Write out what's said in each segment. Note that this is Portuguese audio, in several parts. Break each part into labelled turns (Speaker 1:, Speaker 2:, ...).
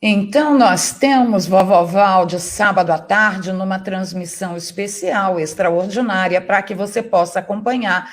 Speaker 1: Então, nós temos Vovó Val de sábado à tarde numa transmissão especial, extraordinária, para que você possa acompanhar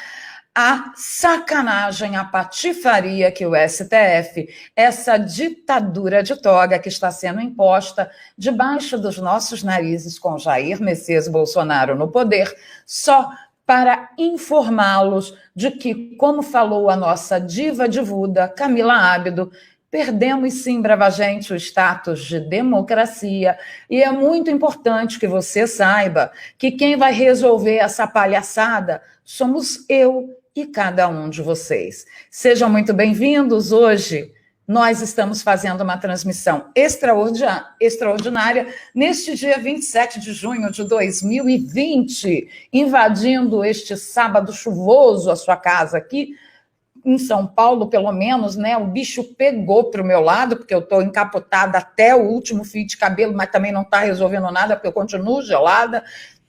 Speaker 1: a sacanagem, a patifaria que o STF, essa ditadura de toga que está sendo imposta debaixo dos nossos narizes com Jair Messias Bolsonaro no poder, só para informá-los de que, como falou a nossa diva divuda, Camila Ábido, perdemos sim, brava gente, o status de democracia, e é muito importante que você saiba que quem vai resolver essa palhaçada somos eu e cada um de vocês. Sejam muito bem-vindos. Hoje nós estamos fazendo uma transmissão extraordinária neste dia 27 de junho de 2020, invadindo este sábado chuvoso a sua casa aqui, em São Paulo, pelo menos, né? O bicho pegou para o meu lado, porque eu estou encapotada até o último fio de cabelo, mas também não está resolvendo nada, porque eu continuo gelada.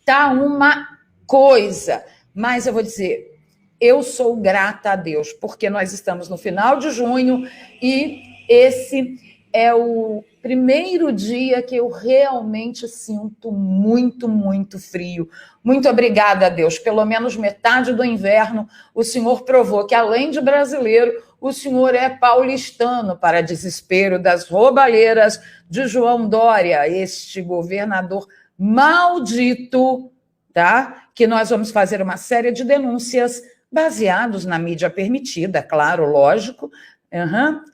Speaker 1: Tá uma coisa. Mas eu vou dizer, eu sou grata a Deus, porque nós estamos no final de junho e esse é o primeiro dia que eu realmente sinto muito, muito frio. Muito obrigada a Deus. Pelo menos metade do inverno, o Senhor provou que, além de brasileiro, o Senhor é paulistano, para desespero das roubalheiras de João Dória, este governador maldito, tá? Que nós vamos fazer uma série de denúncias baseados na mídia permitida, claro, lógico,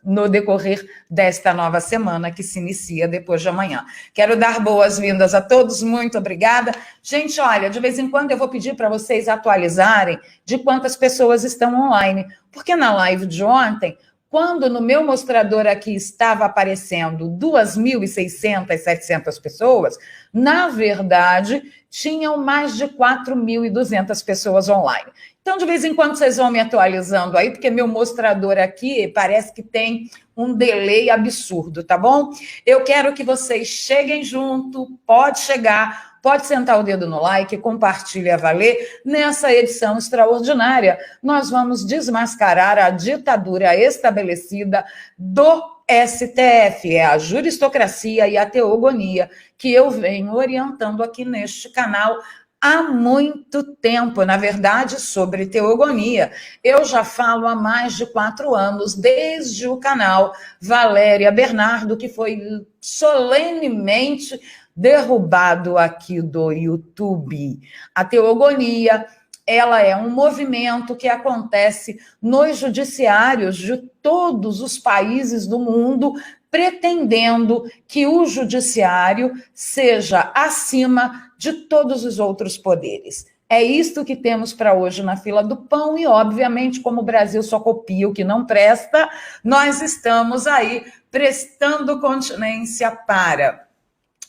Speaker 1: no decorrer desta nova semana que se inicia depois de amanhã. Quero dar boas-vindas a todos, muito obrigada. Gente, olha, de vez em quando eu vou pedir para vocês atualizarem de quantas pessoas estão online, porque na live de ontem, quando no meu mostrador aqui estava aparecendo 2.600, 700 pessoas, na verdade, tinham mais de 4.200 pessoas online. Então, de vez em quando, vocês vão me atualizando aí, porque meu mostrador aqui parece que tem um delay absurdo, tá bom? Eu quero que vocês cheguem junto, pode chegar, pode sentar o dedo no like, compartilhe a valer. Nessa edição extraordinária, nós vamos desmascarar a ditadura estabelecida do STF, é a juristocracia e a teogonia que eu venho orientando aqui neste canal há muito tempo, na verdade, sobre teogonia. Eu já falo há mais de 4 anos, desde o canal Valéria Bernardo, que foi solenemente derrubado aqui do YouTube. A teogonia, ela é um movimento que acontece nos judiciários de todos os países do mundo, pretendendo que o judiciário seja acima de todos os outros poderes. É isto que temos para hoje na fila do pão e, obviamente, como o Brasil só copia o que não presta, nós estamos aí prestando continência para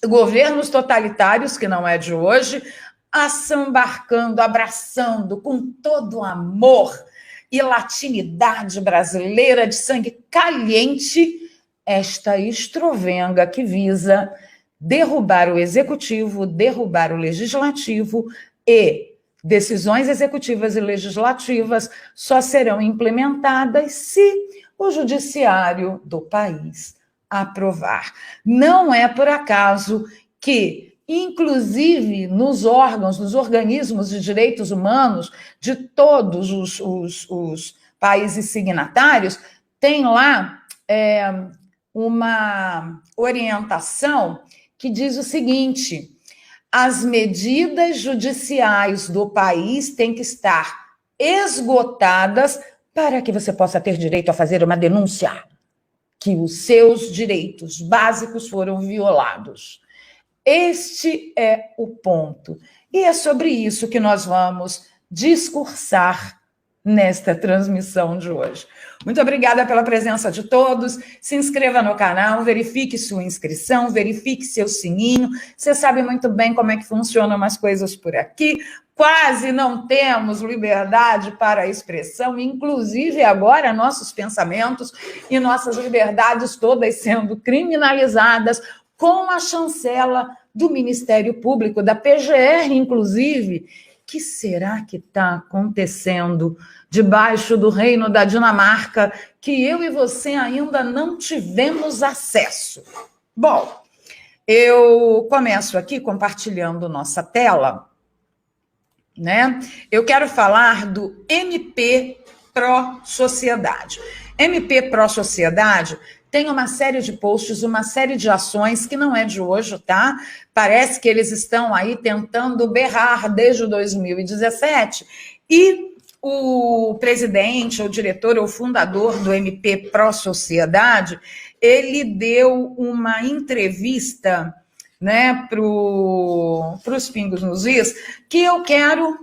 Speaker 1: governos totalitários, que não é de hoje, assambarcando, abraçando com todo o amor e latinidade brasileira de sangue caliente esta estrovenga que visa derrubar o executivo, derrubar o legislativo, e decisões executivas e legislativas só serão implementadas se o judiciário do país aprovar. Não é por acaso que, inclusive nos órgãos, nos organismos de direitos humanos de todos os países signatários, tem lá uma orientação que diz o seguinte: as medidas judiciais do país têm que estar esgotadas para que você possa ter direito a fazer uma denúncia que os seus direitos básicos foram violados. Este é o ponto. E é sobre isso que nós vamos discursar nesta transmissão de hoje. Muito obrigada pela presença de todos. Se inscreva no canal, verifique sua inscrição, verifique seu sininho. Você sabe muito bem como é que funcionam as coisas por aqui. Quase não temos liberdade para a expressão, inclusive agora nossos pensamentos e nossas liberdades todas sendo criminalizadas com a chancela do Ministério Público, da PGR, inclusive. O que será que está acontecendo debaixo do reino da Dinamarca que eu e você ainda não tivemos acesso? Bom, eu começo aqui compartilhando nossa tela, né? Eu quero falar do MP Pró-Sociedade. MP Pró-Sociedade tem uma série de posts, uma série de ações que não é de hoje, tá? Parece que eles estão aí tentando berrar desde 2017 e o presidente, ou diretor, ou fundador do MP Pró-Sociedade, ele deu uma entrevista, né, para os Pingos nos Is, que eu quero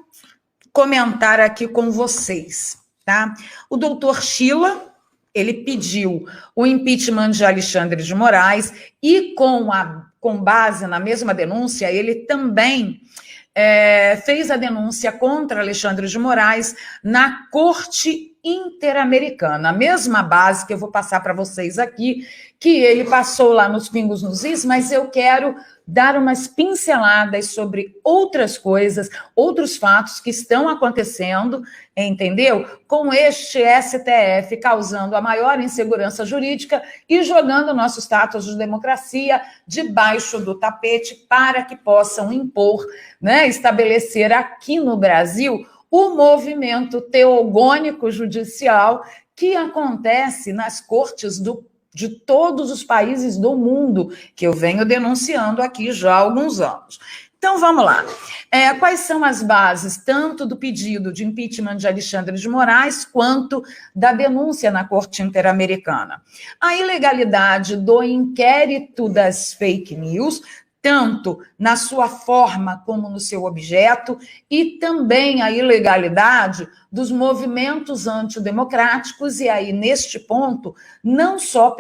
Speaker 1: comentar aqui com vocês, tá? O doutor Chila, ele pediu o impeachment de Alexandre de Moraes e com base na mesma denúncia, ele também fez a denúncia contra Alexandre de Moraes na Corte Interamericana, a mesma base que eu vou passar para vocês aqui, que ele passou lá nos Pingos nos Is, mas eu quero dar umas pinceladas sobre outras coisas, outros fatos que estão acontecendo, entendeu? Com este STF causando a maior insegurança jurídica e jogando o nosso status de democracia debaixo do tapete para que possam impor, né, estabelecer aqui no Brasil o movimento teogônico judicial que acontece nas cortes de todos os países do mundo, que eu venho denunciando aqui já há alguns anos. Então, vamos lá. Quais são as bases, tanto do pedido de impeachment de Alexandre de Moraes, quanto da denúncia na Corte Interamericana? A ilegalidade do inquérito das fake news, tanto na sua forma como no seu objeto, e também a ilegalidade dos movimentos antidemocráticos, e aí, neste ponto, não só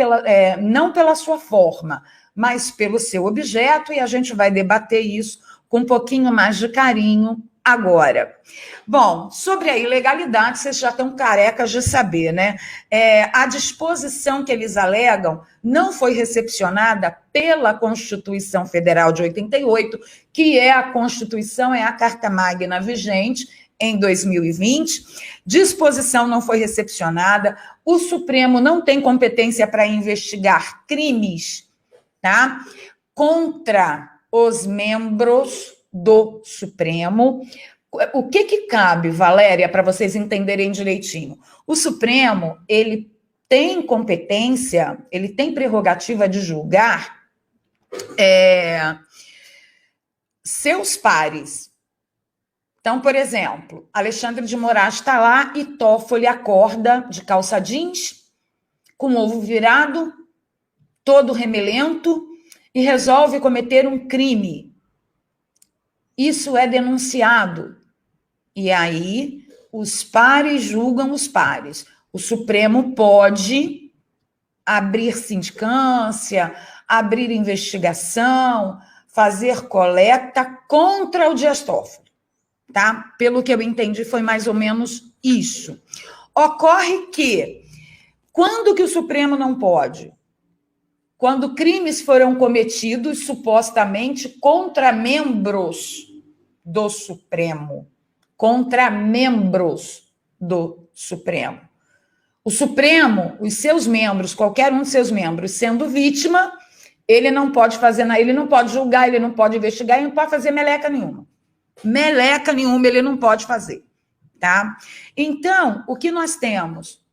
Speaker 1: não pela sua forma, mas pelo seu objeto, e a gente vai debater isso com um pouquinho mais de carinho agora. Bom, sobre a ilegalidade, vocês já estão carecas de saber, né? A disposição que eles alegam não foi recepcionada pela Constituição Federal de 88, que é a Constituição, é a Carta Magna vigente em 2020. Disposição não foi recepcionada, o Supremo não tem competência para investigar crimes, tá? Contra os membros do Supremo. O que cabe, Valéria, para vocês entenderem direitinho? O Supremo, ele tem competência, ele tem prerrogativa de julgar seus pares. Então, por exemplo, Alexandre de Moraes está lá e Toffoli acorda de calça jeans, com o ovo virado, todo remelento, e resolve cometer um crime. Isso é denunciado. E aí, os pares julgam os pares. O Supremo pode abrir sindicância, abrir investigação, fazer coleta contra o Dias Toffoli, tá? Pelo que eu entendi, foi mais ou menos isso. Ocorre que, quando que o Supremo não pode? Quando crimes foram cometidos, supostamente, contra membros do Supremo. Contra membros do Supremo. O Supremo, os seus membros, qualquer um de seus membros, sendo vítima, ele não pode fazer nada, ele não pode julgar, ele não pode investigar, ele não pode fazer meleca nenhuma. Meleca nenhuma ele não pode fazer, tá? Então, o que nós temos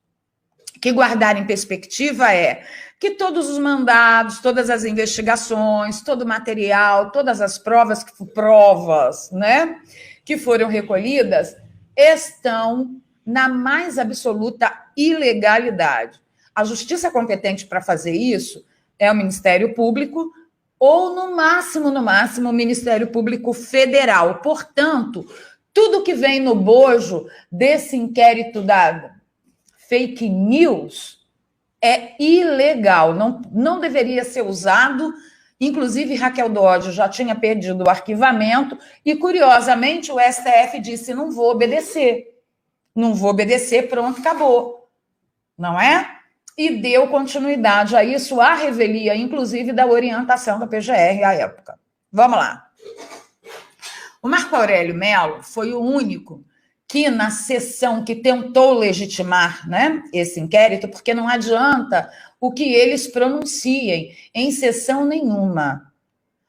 Speaker 1: que guardar em perspectiva é que todos os mandados, todas as investigações, todo o material, todas as provas, né, que foram recolhidas, estão na mais absoluta ilegalidade. A justiça competente para fazer isso é o Ministério Público ou, no máximo, o Ministério Público Federal. Portanto, tudo que vem no bojo desse inquérito da fake news é ilegal, não deveria ser usado. Inclusive, Raquel Dodge já tinha pedido o arquivamento e, curiosamente, o STF disse, não vou obedecer, pronto, acabou, não é? E deu continuidade a isso, à revelia, inclusive, da orientação da PGR à época. Vamos lá. O Marco Aurélio Mello foi o único que na sessão que tentou legitimar, né, esse inquérito, porque não adianta o que eles pronunciem em sessão nenhuma.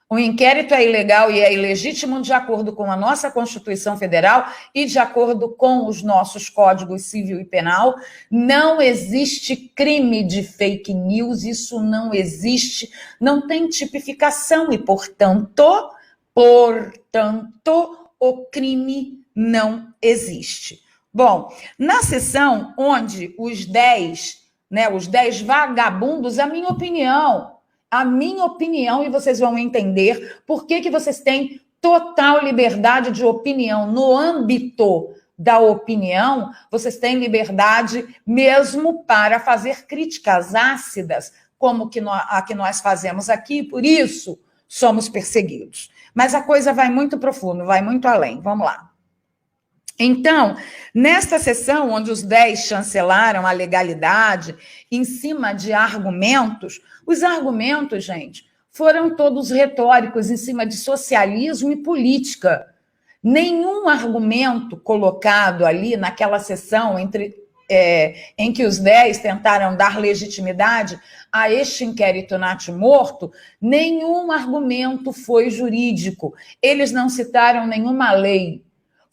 Speaker 1: O inquérito é ilegal e é ilegítimo de acordo com a nossa Constituição Federal e de acordo com os nossos códigos civil e penal. Não existe crime de fake news, isso não existe, não tem tipificação e, portanto, o crime não existe. Bom, na sessão onde os 10 vagabundos, a minha opinião, e vocês vão entender por que vocês têm total liberdade de opinião. No âmbito da opinião, vocês têm liberdade mesmo para fazer críticas ácidas, como a que nós fazemos aqui, por isso somos perseguidos. Mas a coisa vai muito profundo, vai muito além. Vamos lá. Então, nesta sessão, onde os 10 chancelaram a legalidade em cima de argumentos, os argumentos, gente, foram todos retóricos em cima de socialismo e política. Nenhum argumento colocado ali naquela sessão em que os 10 tentaram dar legitimidade a este inquérito natimorto, nenhum argumento foi jurídico. Eles não citaram nenhuma lei.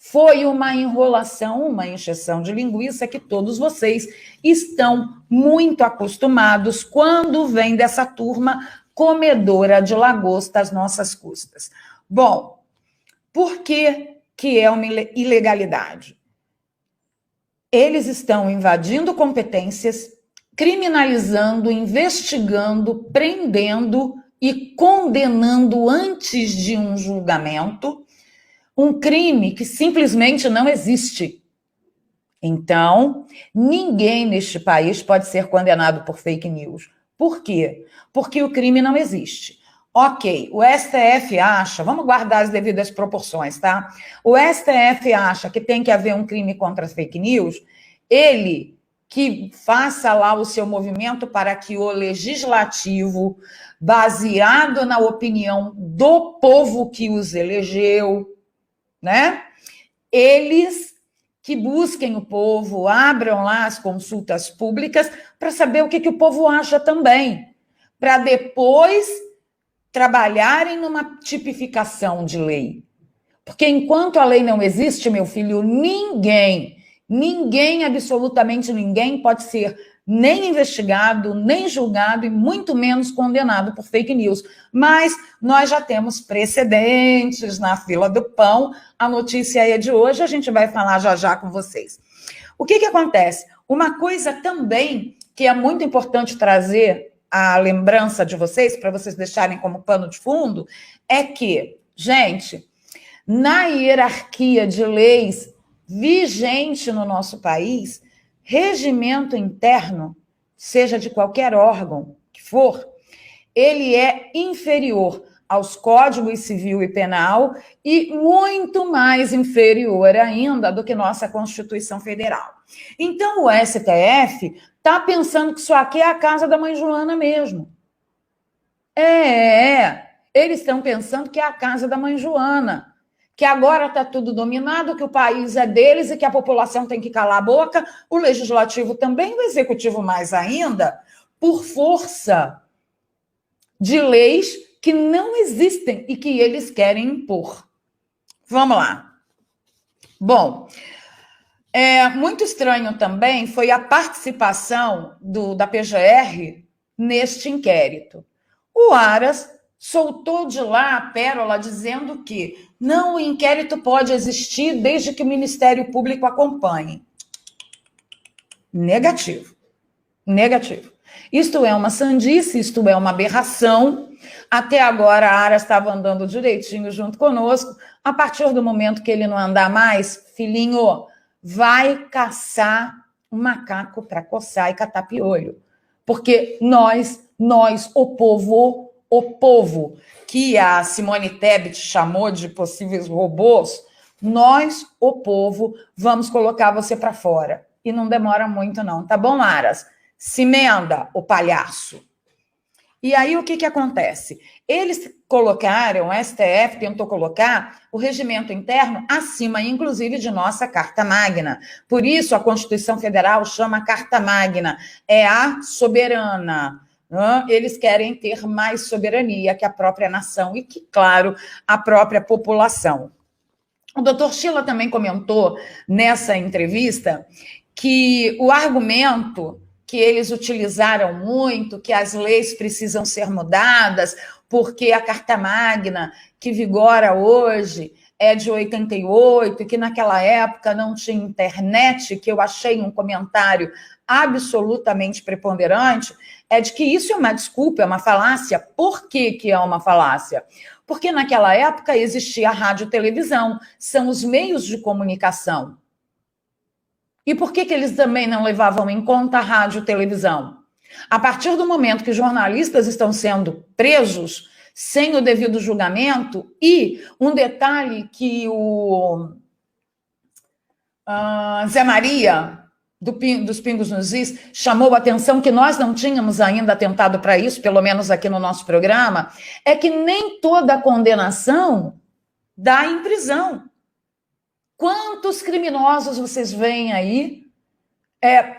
Speaker 1: Foi uma enrolação, uma encheção de linguiça que todos vocês estão muito acostumados quando vem dessa turma comedora de lagosta às nossas custas. Bom, por que é uma ilegalidade? Eles estão invadindo competências, criminalizando, investigando, prendendo e condenando antes de um julgamento um crime que simplesmente não existe. Então, ninguém neste país pode ser condenado por fake news. Por quê? Porque o crime não existe. Ok, o STF acha, vamos guardar as devidas proporções, tá? O STF acha que tem que haver um crime contra as fake news, ele que faça lá o seu movimento para que o legislativo, baseado na opinião do povo que os elegeu, né? Eles que busquem o povo, abram lá as consultas públicas para saber o que o povo acha também, para depois trabalharem numa tipificação de lei. Porque enquanto a lei não existe, meu filho, ninguém, absolutamente ninguém pode ser nem investigado, nem julgado e muito menos condenado por fake news. Mas nós já temos precedentes na fila do pão. A notícia é de hoje, a gente vai falar já com vocês. O que acontece? Uma coisa também que é muito importante trazer a lembrança de vocês, para vocês deixarem como pano de fundo, é que, gente, na hierarquia de leis vigente no nosso país, regimento interno, seja de qualquer órgão que for, ele é inferior aos códigos civil e penal e muito mais inferior ainda do que nossa Constituição Federal. Então, o STF está pensando que isso aqui é a casa da mãe Joana mesmo. Eles estão pensando que é a casa da mãe Joana, que agora está tudo dominado, que o país é deles e que a população tem que calar a boca, o legislativo também, o executivo mais ainda, por força de leis que não existem e que eles querem impor. Vamos lá. Bom, muito estranho também foi a participação da PGR neste inquérito. O Aras soltou de lá a pérola dizendo que não, o inquérito pode existir desde que o Ministério Público acompanhe. Negativo. Isto é uma sandice, isto é uma aberração. Até agora a Aras estava andando direitinho junto conosco. A partir do momento que ele não andar mais, filhinho, vai caçar um macaco para coçar e catar piolho. Porque nós, o povo, que a Simone Tebet chamou de possíveis robôs, nós, o povo, vamos colocar você para fora. E não demora muito não, tá bom, Aras? Se emenda, o palhaço. E aí o que acontece? Eles colocaram, o STF tentou colocar o regimento interno acima, inclusive, de nossa Carta Magna. Por isso a Constituição Federal chama Carta Magna, é a soberana. Eles querem ter mais soberania que a própria nação e que, claro, a própria população. O doutor Sheila também comentou nessa entrevista que o argumento que eles utilizaram muito, que as leis precisam ser mudadas, porque a Carta Magna, que vigora hoje, é de 88, que naquela época não tinha internet, que eu achei um comentário absolutamente preponderante, é de que isso é uma desculpa, é uma falácia. Por que é uma falácia? Porque naquela época existia a rádio e televisão, são os meios de comunicação. E por que eles também não levavam em conta a rádio e televisão? A partir do momento que jornalistas estão sendo presos sem o devido julgamento, e um detalhe que o Zé Maria, dos Pingos nos Is, chamou a atenção, que nós não tínhamos ainda atentado para isso, pelo menos aqui no nosso programa, é que nem toda condenação dá em prisão. Quantos criminosos vocês veem aí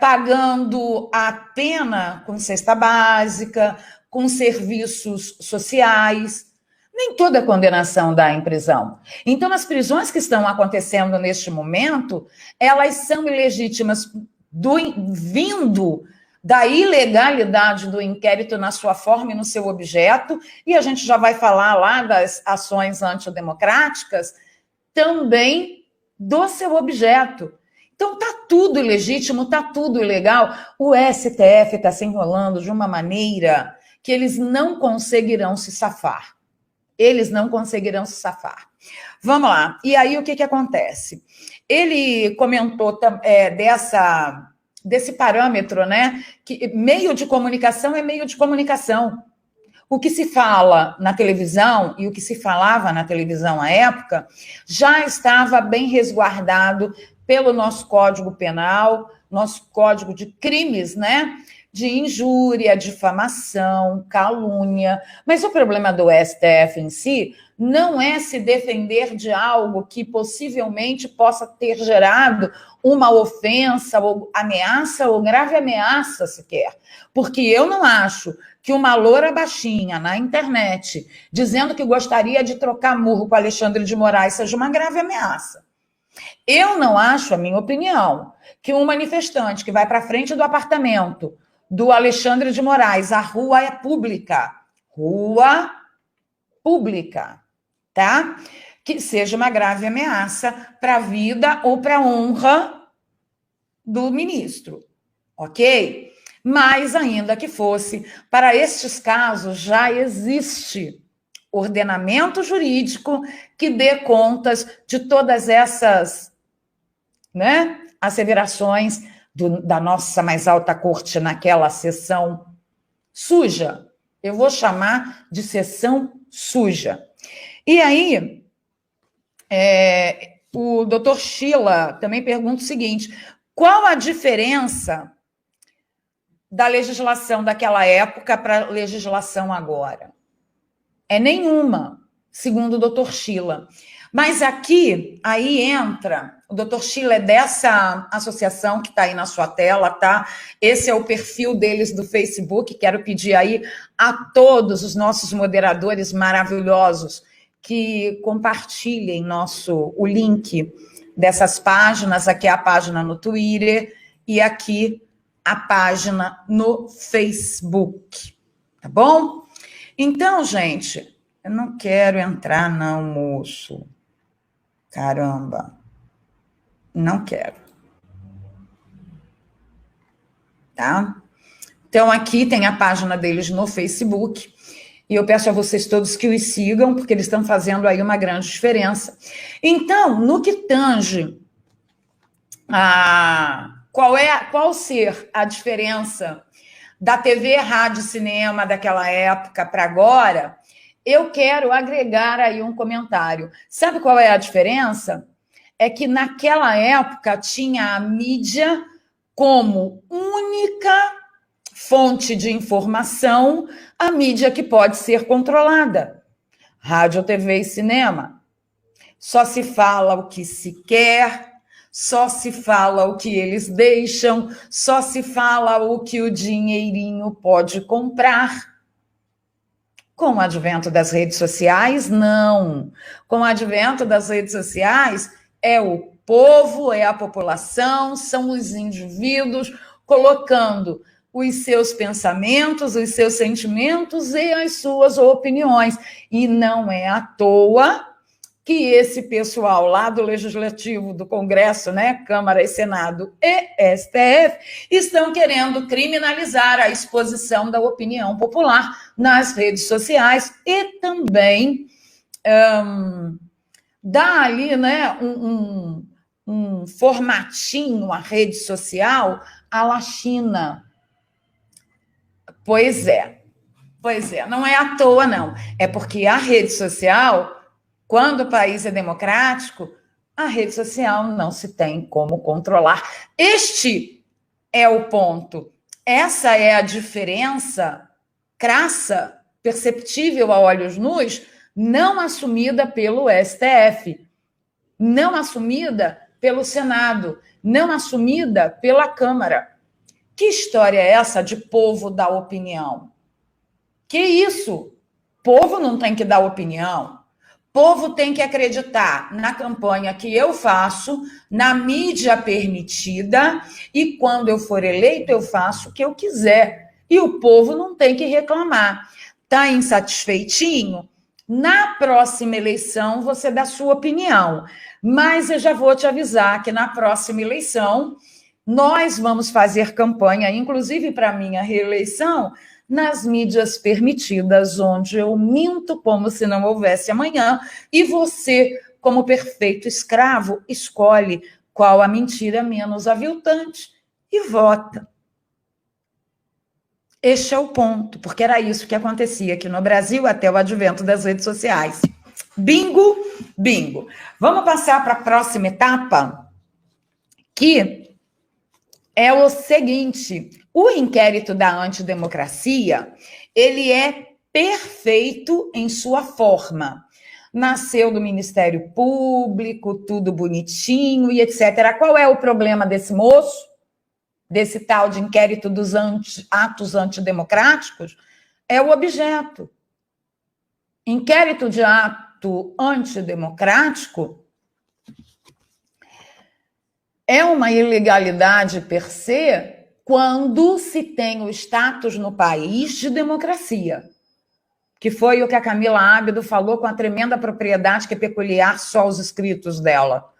Speaker 1: pagando a pena com cesta básica, com serviços sociais? Nem toda condenação dá em prisão. Então, as prisões que estão acontecendo neste momento, elas são ilegítimas vindo da ilegalidade do inquérito na sua forma e no seu objeto, e a gente já vai falar lá das ações antidemocráticas, também do seu objeto. Então, está tudo ilegítimo, está tudo ilegal. O STF está se enrolando de uma maneira que eles não conseguirão se safar. Eles não conseguirão se safar. Vamos lá. E aí, o que acontece? Ele comentou desse parâmetro, né? Que meio de comunicação é meio de comunicação. O que se fala na televisão e o que se falava na televisão à época já estava bem resguardado pelo nosso Código Penal, nosso Código de Crimes, né? De injúria, difamação, calúnia. Mas o problema do STF em si não é se defender de algo que possivelmente possa ter gerado uma ofensa ou ameaça ou grave ameaça sequer. Porque eu não acho que uma loura baixinha na internet dizendo que gostaria de trocar murro com Alexandre de Moraes seja uma grave ameaça. Eu não acho, a minha opinião, que um manifestante que vai para frente do apartamento do Alexandre de Moraes, a rua é pública, tá? Que seja uma grave ameaça para a vida ou para a honra do ministro, ok? Mas ainda que fosse, para estes casos já existe ordenamento jurídico que dê contas de todas essas, né, asseverações da nossa mais alta corte naquela sessão suja. Eu vou chamar de sessão suja. E aí, o doutor Sheila também pergunta o seguinte: qual a diferença da legislação daquela época para a legislação agora? É nenhuma, segundo o doutor Sheila. Mas aí entra, o doutor Sheila é dessa associação que está aí na sua tela, tá? Esse é o perfil deles do Facebook. Quero pedir aí a todos os nossos moderadores maravilhosos que compartilhem o link dessas páginas. Aqui é a página no Twitter e aqui a página no Facebook, tá bom? Então, gente, eu não quero entrar não, moço. Caramba. Não quero. Tá? Então, aqui tem a página deles no Facebook. E eu peço a vocês todos que os sigam, porque eles estão fazendo aí uma grande diferença. Então, no que tange qual ser a diferença da TV, rádio e cinema daquela época para agora, eu quero agregar aí um comentário. Sabe qual é a diferença? É que naquela época tinha a mídia como única fonte de informação, a mídia que pode ser controlada. Rádio, TV e cinema. Só se fala o que se quer, só se fala o que eles deixam, só se fala o que o dinheirinho pode comprar. Com o advento das redes sociais, não. Com o advento das redes sociais, é o povo, é a população, são os indivíduos colocando os seus pensamentos, os seus sentimentos e as suas opiniões. E não é à toa que esse pessoal lá do Legislativo, do Congresso, né, Câmara e Senado e STF, estão querendo criminalizar a exposição da opinião popular nas redes sociais e também dar ali, né, um formatinho à rede social à la China. Pois é, não é à toa, não. É porque a rede social, quando o país é democrático, a rede social não se tem como controlar. Este é o ponto. Essa é a diferença crassa, perceptível a olhos nus, não assumida pelo STF, não assumida pelo Senado, não assumida pela Câmara. Que história é essa de povo dar opinião? Que isso? Povo não tem que dar opinião. Povo tem que acreditar na campanha que eu faço, na mídia permitida, e quando eu for eleito, eu faço o que eu quiser. E o povo não tem que reclamar. Está insatisfeitinho? Na próxima eleição, você dá sua opinião. Mas eu já vou te avisar que na próxima eleição, nós vamos fazer campanha, inclusive para a minha reeleição, nas mídias permitidas, onde eu minto como se não houvesse amanhã, e você, como perfeito escravo, escolhe qual a mentira menos aviltante e vota. Este é o ponto, porque era isso que acontecia aqui no Brasil até o advento das redes sociais. Bingo, bingo. Vamos passar para a próxima etapa, que é o seguinte: o inquérito da antidemocracia, ele é perfeito em sua forma. Nasceu do Ministério Público, tudo bonitinho e etc. Qual é o problema desse moço? Desse tal de inquérito dos atos antidemocráticos? É o objeto. Inquérito de ato antidemocrático é uma ilegalidade per se quando se tem o status no país de democracia, que foi o que a Camila Ábido falou com a tremenda propriedade que é peculiar só aos escritos dela.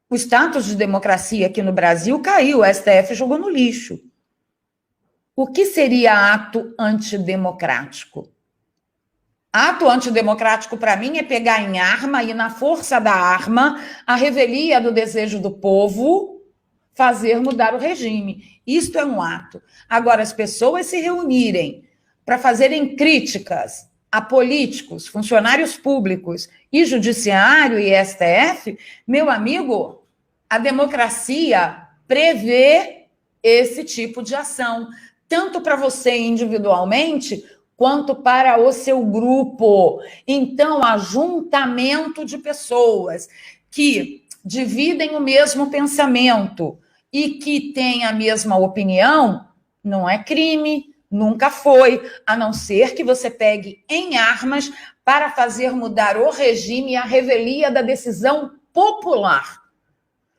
Speaker 1: O status de democracia aqui no Brasil caiu, o STF jogou no lixo. O que seria ato antidemocrático? Ato antidemocrático, para mim, é pegar em arma e, na força da arma, a revelia do desejo do povo fazer mudar o regime. Isto é um ato. Agora, as pessoas se reunirem para fazerem críticas a políticos, funcionários públicos e judiciário e STF, meu amigo, a democracia prevê esse tipo de ação, tanto para você individualmente, quanto para o seu grupo. Então, ajuntamento de pessoas que dividem o mesmo pensamento e que têm a mesma opinião, não é crime, nunca foi, a não ser que você pegue em armas para fazer mudar o regime e a revelia da decisão popular.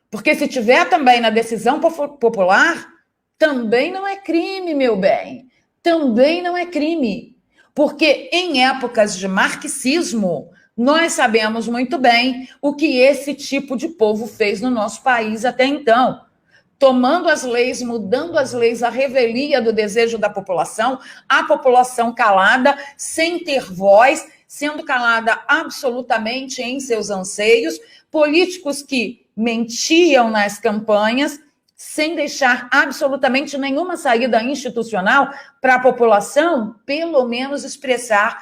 Speaker 1: Porque se tiver também na decisão popular, também não é crime, meu bem. Também não é crime. Porque em épocas de marxismo, nós sabemos muito bem o que esse tipo de povo fez no nosso país até então. Tomando as leis, mudando as leis, a revelia do desejo da população, a população calada, sem ter voz, sendo calada absolutamente em seus anseios, políticos que mentiam nas campanhas, sem deixar absolutamente nenhuma saída institucional para a população, pelo menos expressar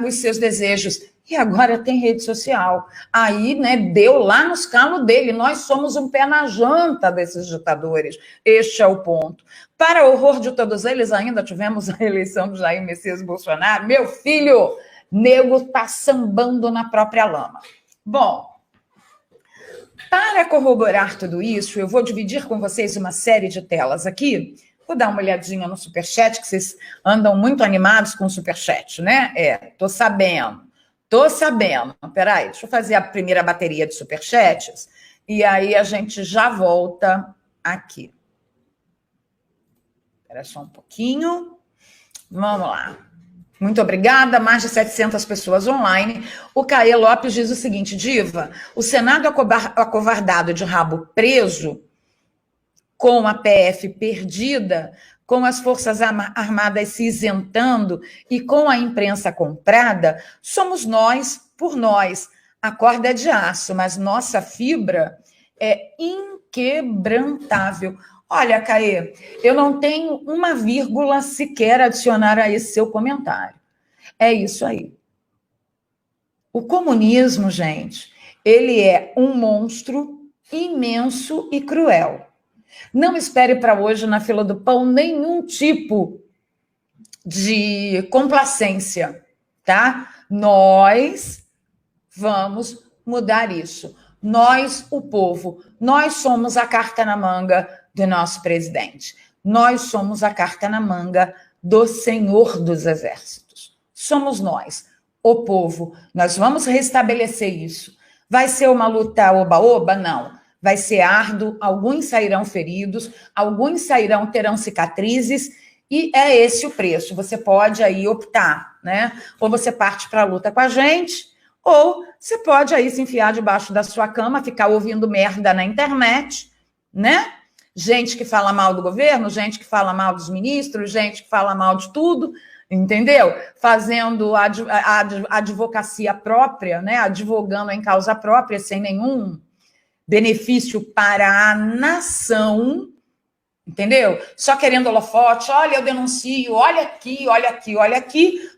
Speaker 1: os seus desejos. E agora tem rede social. Aí, né, deu lá nos calos dele. Nós somos um pé na janta desses ditadores. Este é o ponto. Para horror de todos eles, ainda tivemos a eleição do Jair Messias Bolsonaro. Meu filho, nego tá sambando na própria lama. Bom, para corroborar tudo isso, eu vou dividir com vocês uma série de telas aqui. Vou dar uma olhadinha no Superchat, que vocês andam muito animados com o Superchat, né? Tô sabendo. Peraí, deixa eu fazer a primeira bateria de Superchats e aí a gente já volta aqui. Espera só um pouquinho. Vamos lá. Muito obrigada, mais de 700 pessoas online. O Caê Lopes diz o seguinte: Diva, o Senado acovardado de rabo preso, com a PF perdida, com as Forças Armadas se isentando e com a imprensa comprada, somos nós por nós. A corda é de aço, mas nossa fibra é inquebrantável. Olha, Caê, eu não tenho uma vírgula sequer a adicionar a esse seu comentário. É isso aí. O comunismo, gente, ele é um monstro imenso e cruel. Não espere para hoje, na fila do pão, nenhum tipo de complacência, tá? Nós vamos mudar isso. Nós, o povo, nós somos a carta na manga do nosso presidente. Nós somos a carta na manga do Senhor dos Exércitos. Somos nós, o povo. Nós vamos restabelecer isso. Vai ser uma luta oba-oba? Não. Vai ser árduo, alguns sairão feridos, alguns terão cicatrizes, e é esse o preço. Você pode aí optar, né? Ou você parte para a luta com a gente, ou você pode aí se enfiar debaixo da sua cama, ficar ouvindo merda na internet, né? Gente que fala mal do governo, gente que fala mal dos ministros, gente que fala mal de tudo, entendeu? Fazendo a advocacia própria, né? Advogando em causa própria, sem nenhum benefício para a nação, entendeu? Só querendo holofote, olha, eu denuncio, olha aqui,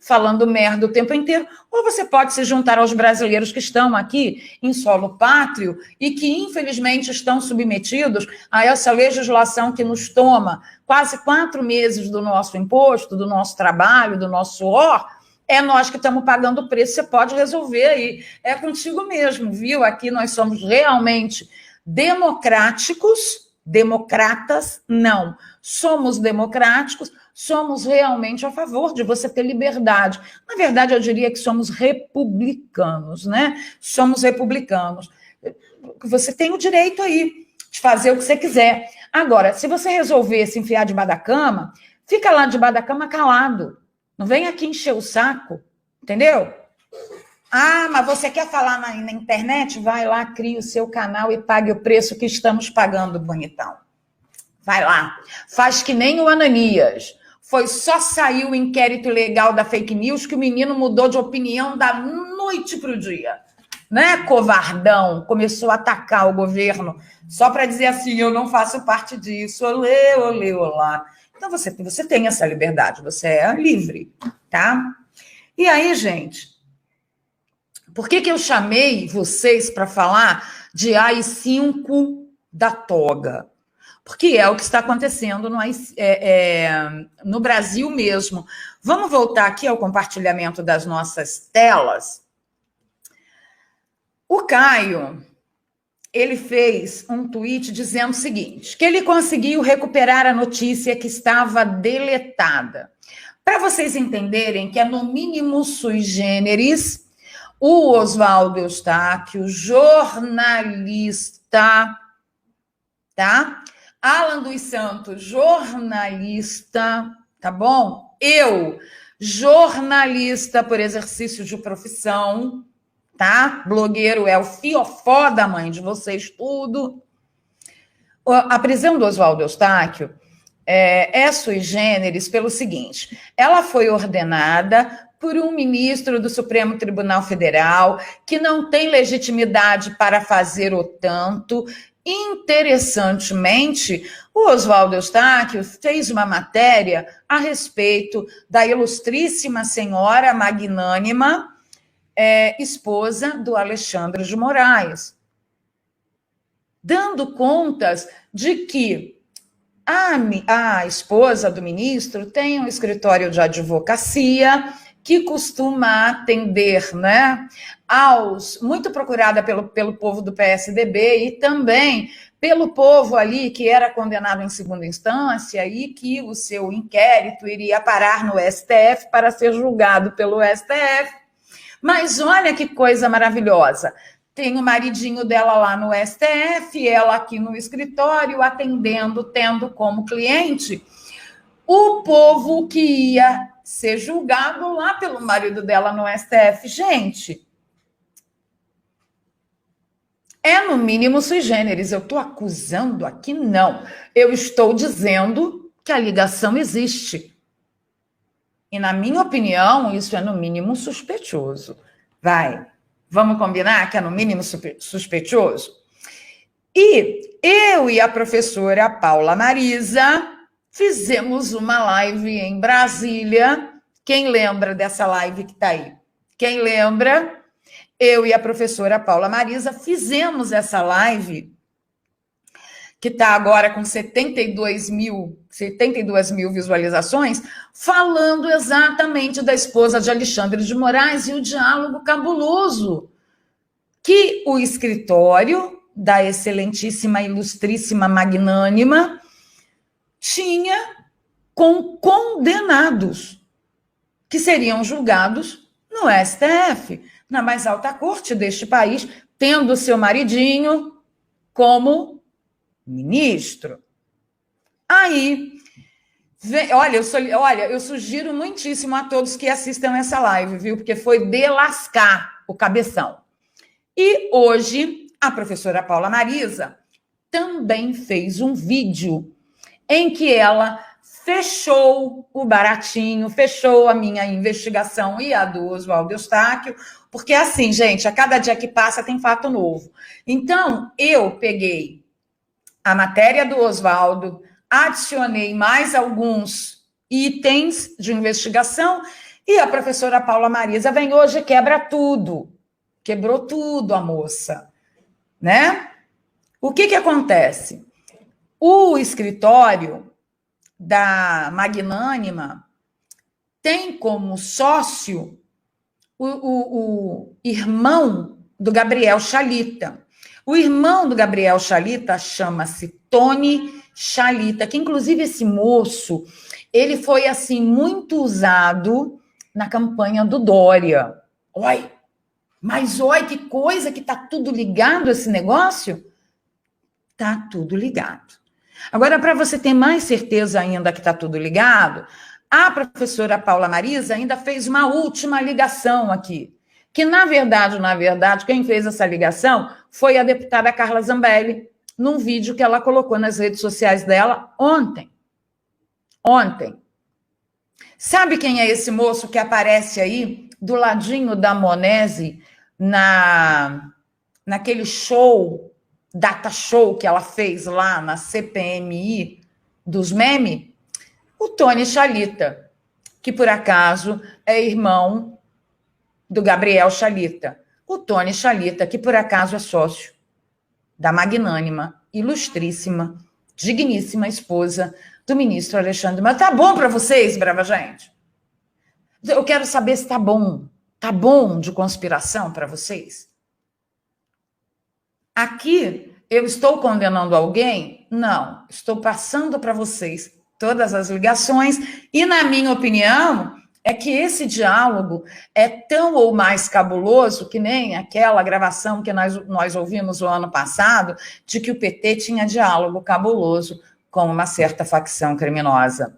Speaker 1: falando merda o tempo inteiro. Ou você pode se juntar aos brasileiros que estão aqui em solo pátrio e que, infelizmente, estão submetidos a essa legislação que nos toma quase 4 meses do nosso imposto, do nosso trabalho, do nosso suor. É nós que estamos pagando o preço, você pode resolver aí. É contigo mesmo, viu? Aqui nós somos realmente democráticos. Democratas, não. Somos democráticos, somos realmente a favor de você ter liberdade. Na verdade, eu diria que somos republicanos, né? Somos republicanos. Você tem o direito aí de fazer o que você quiser. Agora, se você resolver se enfiar debaixo da cama, fica lá debaixo da cama calado. Não vem aqui encher o saco, entendeu? Ah, mas você quer falar na internet? Vai lá, crie o seu canal e pague o preço que estamos pagando, bonitão. Vai lá. Faz que nem o Ananias. Foi só sair o inquérito legal da fake news que o menino mudou de opinião da noite para o dia. Né, covardão? Começou a atacar o governo só para dizer assim, eu não faço parte disso. Olê, olê, olá. Então, você tem essa liberdade, você é livre, tá? E aí, gente, por que eu chamei vocês para falar de AI-5 da toga? Porque é o que está acontecendo no Brasil mesmo. Vamos voltar aqui ao compartilhamento das nossas telas. O Caio, ele fez um tweet dizendo o seguinte, que ele conseguiu recuperar a notícia que estava deletada. Para vocês entenderem que é no mínimo sui generis, o Oswaldo Eustáquio, jornalista, tá? Alan dos Santos, jornalista, tá bom? Eu, jornalista por exercício de profissão, tá? Blogueiro é o fiofó da mãe de vocês tudo. A prisão do Oswaldo Eustáquio é sui generis pelo seguinte, ela foi ordenada por um ministro do Supremo Tribunal Federal que não tem legitimidade para fazer o tanto Interessantemente, o Oswaldo Eustáquio fez uma matéria a respeito da ilustríssima senhora magnânima, esposa do Alexandre de Moraes, dando contas de que a esposa do ministro tem um escritório de advocacia que costuma atender, né, muito procurada pelo povo do PSDB e também pelo povo ali que era condenado em segunda instância e que o seu inquérito iria parar no STF para ser julgado pelo STF. Mas olha que coisa maravilhosa. Tem o maridinho dela lá no STF, ela aqui no escritório, atendendo, tendo como cliente o povo que ia ser julgado lá pelo marido dela no STF. Gente, é no mínimo sui generis. Eu estou acusando aqui? Não. Eu estou dizendo que a ligação existe. E, na minha opinião, isso é no mínimo suspeitoso. Vamos combinar que é no mínimo suspeitoso? E eu e a professora Paula Marisa fizemos uma live em Brasília. Quem lembra dessa live que está aí? Quem lembra? Eu e a professora Paula Marisa fizemos essa live, que está agora com 72 mil visualizações, falando exatamente da esposa de Alexandre de Moraes e o diálogo cabuloso que o escritório da excelentíssima, ilustríssima, magnânima tinha com condenados que seriam julgados no STF, na mais alta corte deste país, tendo seu maridinho como ministro. Aí, eu sugiro muitíssimo a todos que assistam essa live, viu? Porque foi de lascar o cabeção. E hoje, a professora Paula Marisa também fez um vídeo em que ela fechou o baratinho, fechou a minha investigação e a do Oswaldo Eustáquio, porque assim, gente, a cada dia que passa tem fato novo. Então, eu peguei a matéria do Oswaldo, adicionei mais alguns itens de investigação e a professora Paula Marisa vem hoje e quebra tudo. Quebrou tudo a moça, né? O que acontece? O escritório da Magnânima tem como sócio o irmão do Gabriel Chalita. O irmão do Gabriel Chalita chama-se Tony Chalita, que inclusive esse moço, ele foi assim muito usado na campanha do Dória. Mas olha que coisa que tá tudo ligado esse negócio. Tá tudo ligado. Agora, para você ter mais certeza ainda que tá tudo ligado, a professora Paula Marisa ainda fez uma última ligação aqui, que na verdade, quem fez essa ligação foi a deputada Carla Zambelli, num vídeo que ela colocou nas redes sociais dela ontem. Sabe quem é esse moço que aparece aí do ladinho da Monese naquele show, data show que ela fez lá na CPMI dos memes? O Tony Chalita, que por acaso é irmão do Gabriel Chalita. O Tony Chalita, que por acaso é sócio da magnânima, ilustríssima, digníssima esposa do ministro Alexandre. Mas tá bom para vocês, brava gente? Eu quero saber se tá bom. Tá bom de conspiração para vocês? Aqui, eu estou condenando alguém? Não. Estou passando para vocês todas as ligações e, na minha opinião, é que esse diálogo é tão ou mais cabuloso que nem aquela gravação que nós ouvimos o ano passado de que o PT tinha diálogo cabuloso com uma certa facção criminosa.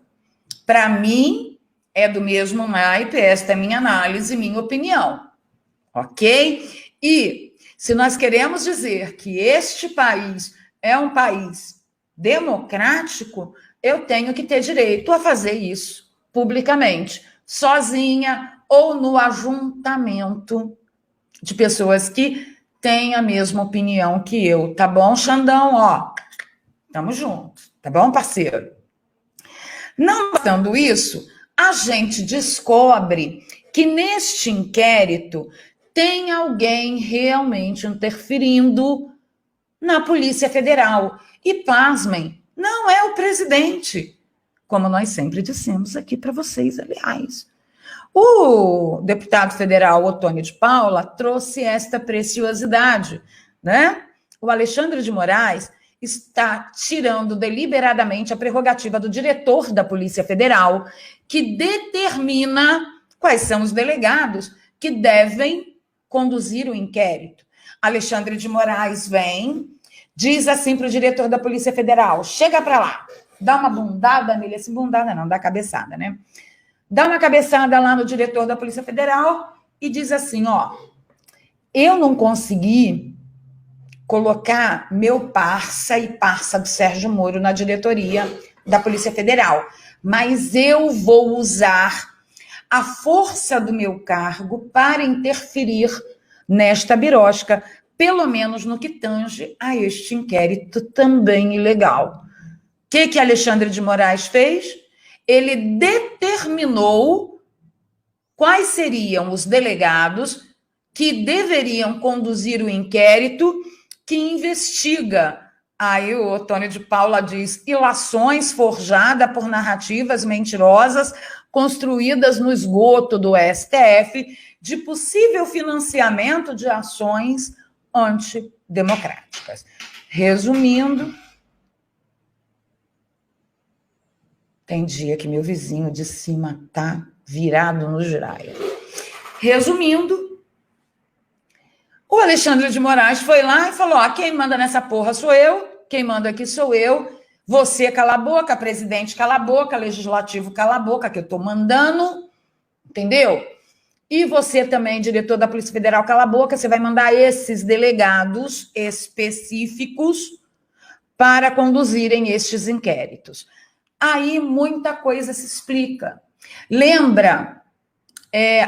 Speaker 1: Para mim, é do mesmo naipe, esta é minha análise, minha opinião, ok? E se nós queremos dizer que este país é um país democrático, eu tenho que ter direito a fazer isso publicamente, sozinha ou no ajuntamento de pessoas que tem a mesma opinião que eu, tá bom, Xandão? Ó, tamo junto, tá bom, parceiro? Não bastando isso, a gente descobre que neste inquérito tem alguém realmente interferindo na Polícia Federal. E, pasmem, não é o presidente, como nós sempre dissemos aqui para vocês, aliás. O deputado federal Otônio de Paula trouxe esta preciosidade, né? O Alexandre de Moraes está tirando deliberadamente a prerrogativa do diretor da Polícia Federal, que determina quais são os delegados que devem conduzir o inquérito. Alexandre de Moraes vem, diz assim para o diretor da Polícia Federal, chega para lá, dá uma bundada nele, assim, bundada não, dá cabeçada, né? Dá uma cabeçada lá no diretor da Polícia Federal e diz assim, ó, eu não consegui colocar meu parça e parça do Sérgio Moro na diretoria da Polícia Federal, mas eu vou usar a força do meu cargo para interferir nesta birosca, pelo menos no que tange a este inquérito também ilegal. O que Alexandre de Moraes fez? Ele determinou quais seriam os delegados que deveriam conduzir o inquérito que investiga. Aí o Otônio de Paula diz, ilações forjadas por narrativas mentirosas construídas no esgoto do STF de possível financiamento de ações antidemocráticas. Resumindo, tem dia que meu vizinho de cima tá virado no giraia. Resumindo, o Alexandre de Moraes foi lá e falou, ó, quem manda nessa porra sou eu, quem manda aqui sou eu, você cala a boca, presidente cala a boca, legislativo cala a boca, que eu tô mandando, entendeu? E você também, diretor da Polícia Federal, cala a boca, você vai mandar esses delegados específicos para conduzirem estes inquéritos. Aí muita coisa se explica. Lembra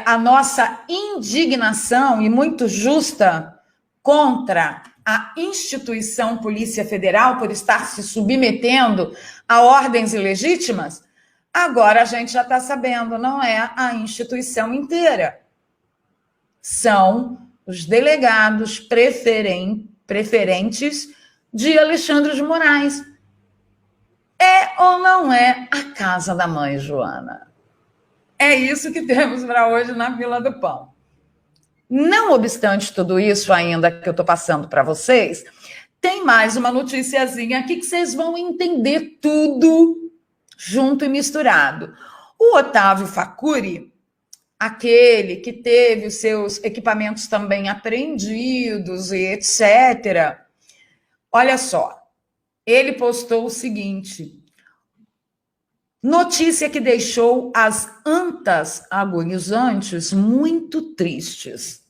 Speaker 1: a nossa indignação, e muito justa, contra a instituição Polícia Federal por estar se submetendo a ordens ilegítimas? Agora a gente já está sabendo, não é a instituição inteira. São os delegados preferentes de Alexandre de Moraes. É ou não é a casa da mãe Joana? É isso que temos para hoje na Fila do Pão. Não obstante tudo isso ainda que eu estou passando para vocês, tem mais uma noticiazinha aqui que vocês vão entender tudo junto e misturado. O Otávio Facuri, aquele que teve os seus equipamentos também apreendidos e etc., olha só, ele postou o seguinte: notícia que deixou as antas agonizantes muito tristes.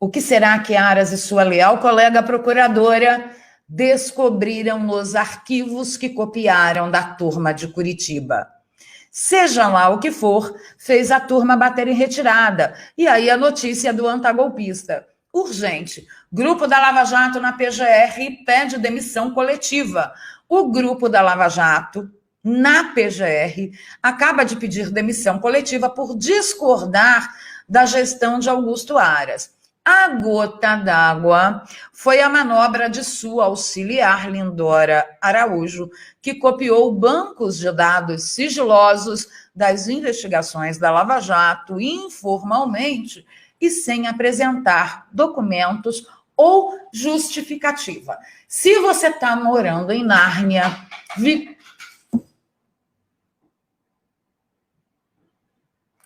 Speaker 1: O que será que Aras e sua leal colega procuradora descobriram nos arquivos que copiaram da turma de Curitiba? Seja lá o que for, fez a turma bater em retirada. E aí a notícia do antagolpista. Urgente. Grupo da Lava Jato na PGR pede demissão coletiva. O grupo da Lava Jato na PGR acaba de pedir demissão coletiva por discordar da gestão de Augusto Aras. A gota d'água foi a manobra de sua auxiliar Lindora Araújo, que copiou bancos de dados sigilosos das investigações da Lava Jato informalmente e sem apresentar documentos ou justificativa. Se você está morando em Nárnia,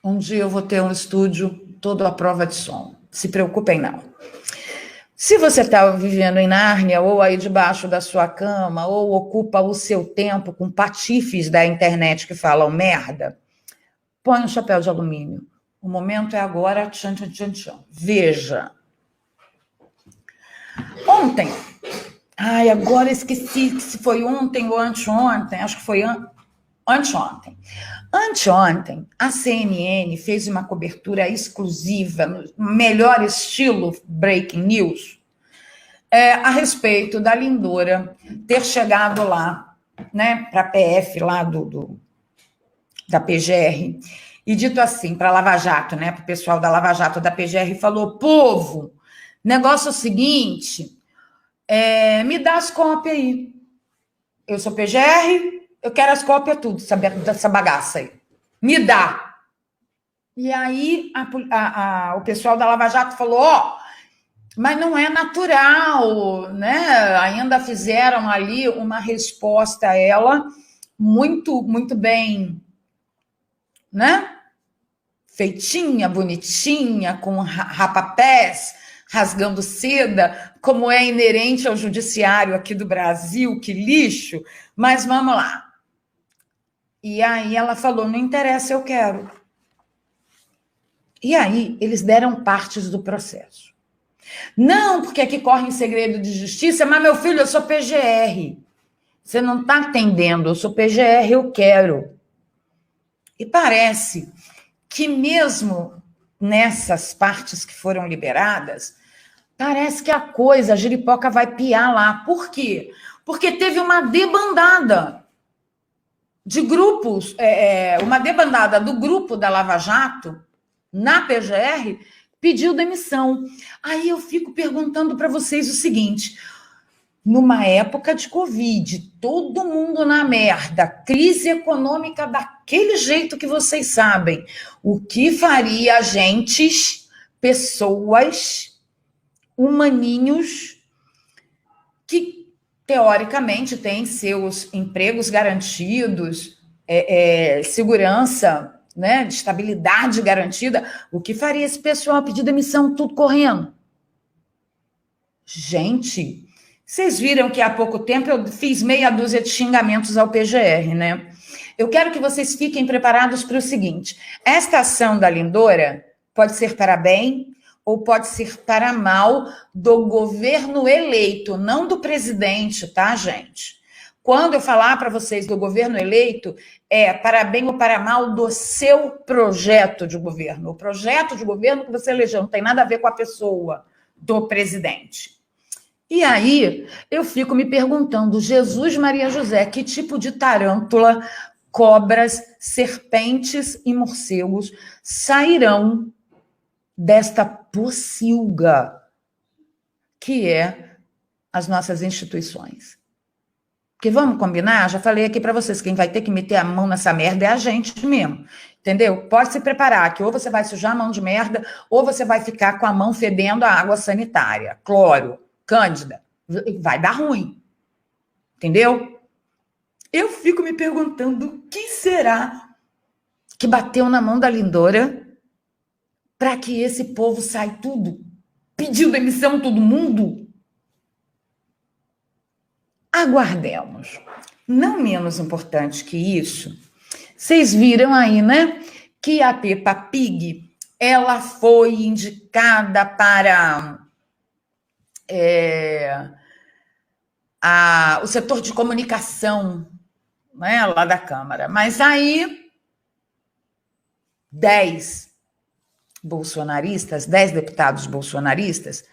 Speaker 1: um dia eu vou ter um estúdio todo à prova de som. Se preocupem, não. Se você está vivendo em Nárnia, ou aí debaixo da sua cama, ou ocupa o seu tempo com patifes da internet que falam merda, põe um chapéu de alumínio. O momento é agora. Tchan, tchan, tchan, tchan. Veja. Ontem, agora esqueci se foi ontem ou anteontem, acho que foi anteontem. Anteontem, a CNN fez uma cobertura exclusiva, no melhor estilo breaking news, a respeito da Lindora ter chegado lá, né, para a PF lá da PGR, e dito assim, para a Lava Jato, né, para o pessoal da Lava Jato da PGR, falou: povo, negócio é o seguinte, me dá as cópias aí. Eu sou PGR, eu quero as cópias tudo, dessa bagaça aí. Me dá. E aí o pessoal da Lava Jato falou: mas não é natural, né? Ainda fizeram ali uma resposta a ela muito, muito bem, né? Feitinha, bonitinha, com rapapés, rasgando seda, como é inerente ao judiciário aqui do Brasil, que lixo. Mas vamos lá. E aí ela falou: não interessa, eu quero. E aí eles deram partes do processo. Não, porque aqui corre em segredo de justiça, mas meu filho, eu sou PGR. Você não está entendendo, eu sou PGR, eu quero. E parece que mesmo nessas partes que foram liberadas, parece que a giripoca vai piar lá. Por quê? Porque teve uma debandada de grupos, uma debandada do grupo da Lava Jato, na PGR, pediu demissão. Aí eu fico perguntando para vocês o seguinte: numa época de Covid, todo mundo na merda, crise econômica daquele jeito que vocês sabem, o que faria agentes, pessoas, humaninhos, que teoricamente têm seus empregos garantidos, segurança, né, de estabilidade garantida, o que faria esse pessoal pedir demissão tudo correndo? Gente, vocês viram que há pouco tempo eu fiz meia dúzia de xingamentos ao PGR, né? Eu quero que vocês fiquem preparados para o seguinte: esta ação da Lindora pode ser para bem ou pode ser para mal do governo eleito, não do presidente, tá, gente? Quando eu falar para vocês do governo eleito, é para bem ou para mal do seu projeto de governo. O projeto de governo que você elegeu não tem nada a ver com a pessoa do presidente. E aí, eu fico me perguntando: Jesus, Maria José, que tipo de tarântula, cobras, serpentes e morcegos sairão desta pocilga que é as nossas instituições? Porque vamos combinar, já falei aqui para vocês, quem vai ter que meter a mão nessa merda é a gente mesmo, entendeu? Pode se preparar, que ou você vai sujar a mão de merda, ou você vai ficar com a mão fedendo a água sanitária, cloro, cândida, vai dar ruim, entendeu? Eu fico me perguntando o que será que bateu na mão da Lindora para que esse povo saia tudo, pediu demissão todo mundo? Aguardemos. Não menos importante que isso, vocês viram aí, né, que a Peppa Pig, ela foi indicada para o setor de comunicação, né, lá da Câmara. Mas aí 10 deputados bolsonaristas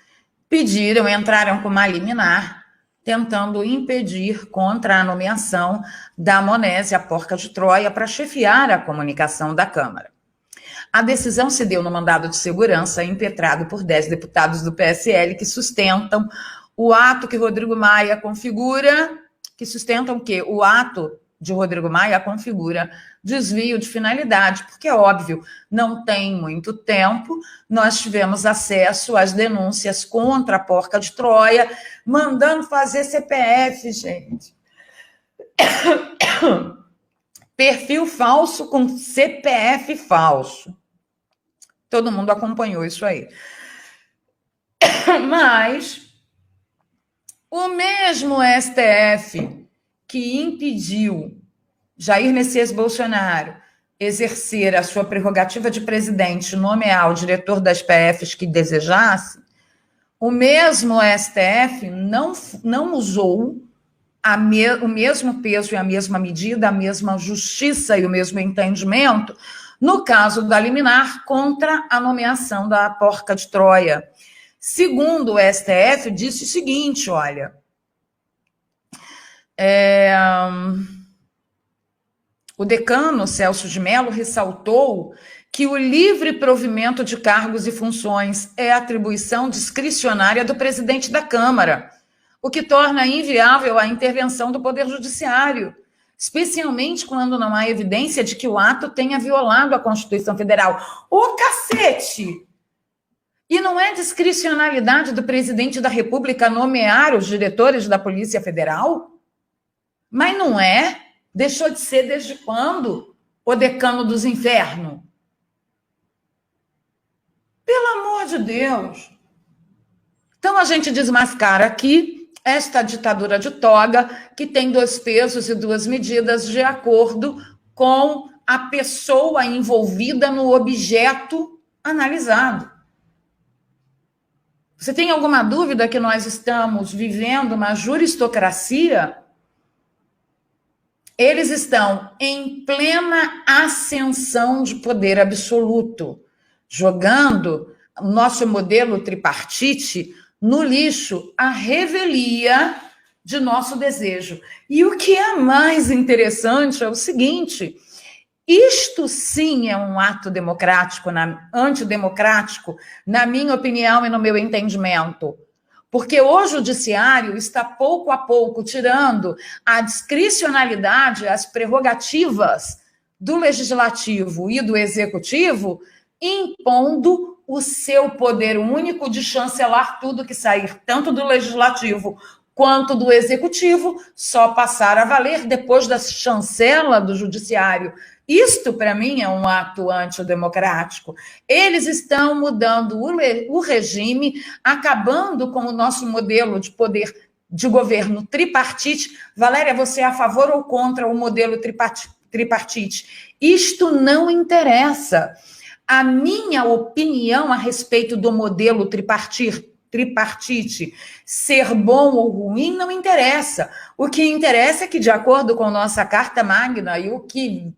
Speaker 1: entraram com uma liminar tentando impedir contra a nomeação da Monese, a porca de Troia, para chefiar a comunicação da Câmara. A decisão se deu no mandado de segurança impetrado por 10 deputados do PSL que sustentam o ato que Rodrigo Maia configura, que sustentam que o ato de Rodrigo Maia configura desvio de finalidade, porque é óbvio, não tem muito tempo, nós tivemos acesso às denúncias contra a porca de Troia, mandando fazer CPF, gente. Perfil falso com CPF falso. Todo mundo acompanhou isso aí. Mas o mesmo STF que impediu Jair Messias Bolsonaro exercer a sua prerrogativa de presidente, nomear o diretor das PFs que desejasse, o mesmo STF não usou o mesmo peso e a mesma medida, a mesma justiça e o mesmo entendimento no caso da liminar contra a nomeação da porca de Troia. Segundo o STF, disse o seguinte, olha, o decano Celso de Mello ressaltou que o livre provimento de cargos e funções é atribuição discricionária do presidente da Câmara, o que torna inviável a intervenção do Poder Judiciário, especialmente quando não há evidência de que o ato tenha violado a Constituição Federal. Ô, cacete! E não é discricionalidade do presidente da República nomear os diretores da Polícia Federal? Mas não é? Deixou de ser desde quando? O decano dos infernos? Pelo amor de Deus! Então a gente desmascara aqui esta ditadura de toga que tem 2 pesos e 2 medidas de acordo com a pessoa envolvida no objeto analisado. Você tem alguma dúvida que nós estamos vivendo uma juristocracia? Eles estão em plena ascensão de poder absoluto, jogando o nosso modelo tripartite no lixo, a revelia de nosso desejo. E o que é mais interessante é o seguinte: isto sim é um ato democrático, antidemocrático, na minha opinião e no meu entendimento. Porque o judiciário está pouco a pouco tirando a discricionalidade, as prerrogativas do legislativo e do executivo, impondo o seu poder único de chancelar tudo que sair, tanto do legislativo quanto do executivo, só passar a valer depois da chancela do judiciário. Isto, para mim, é um ato antidemocrático. Eles estão mudando o regime, acabando com o nosso modelo de poder de governo tripartite. Valéria, você é a favor ou contra o modelo tripartite? Isto não interessa. A minha opinião a respeito do modelo tripartite ser bom ou ruim não interessa. O que interessa é que, de acordo com nossa Carta Magna e o que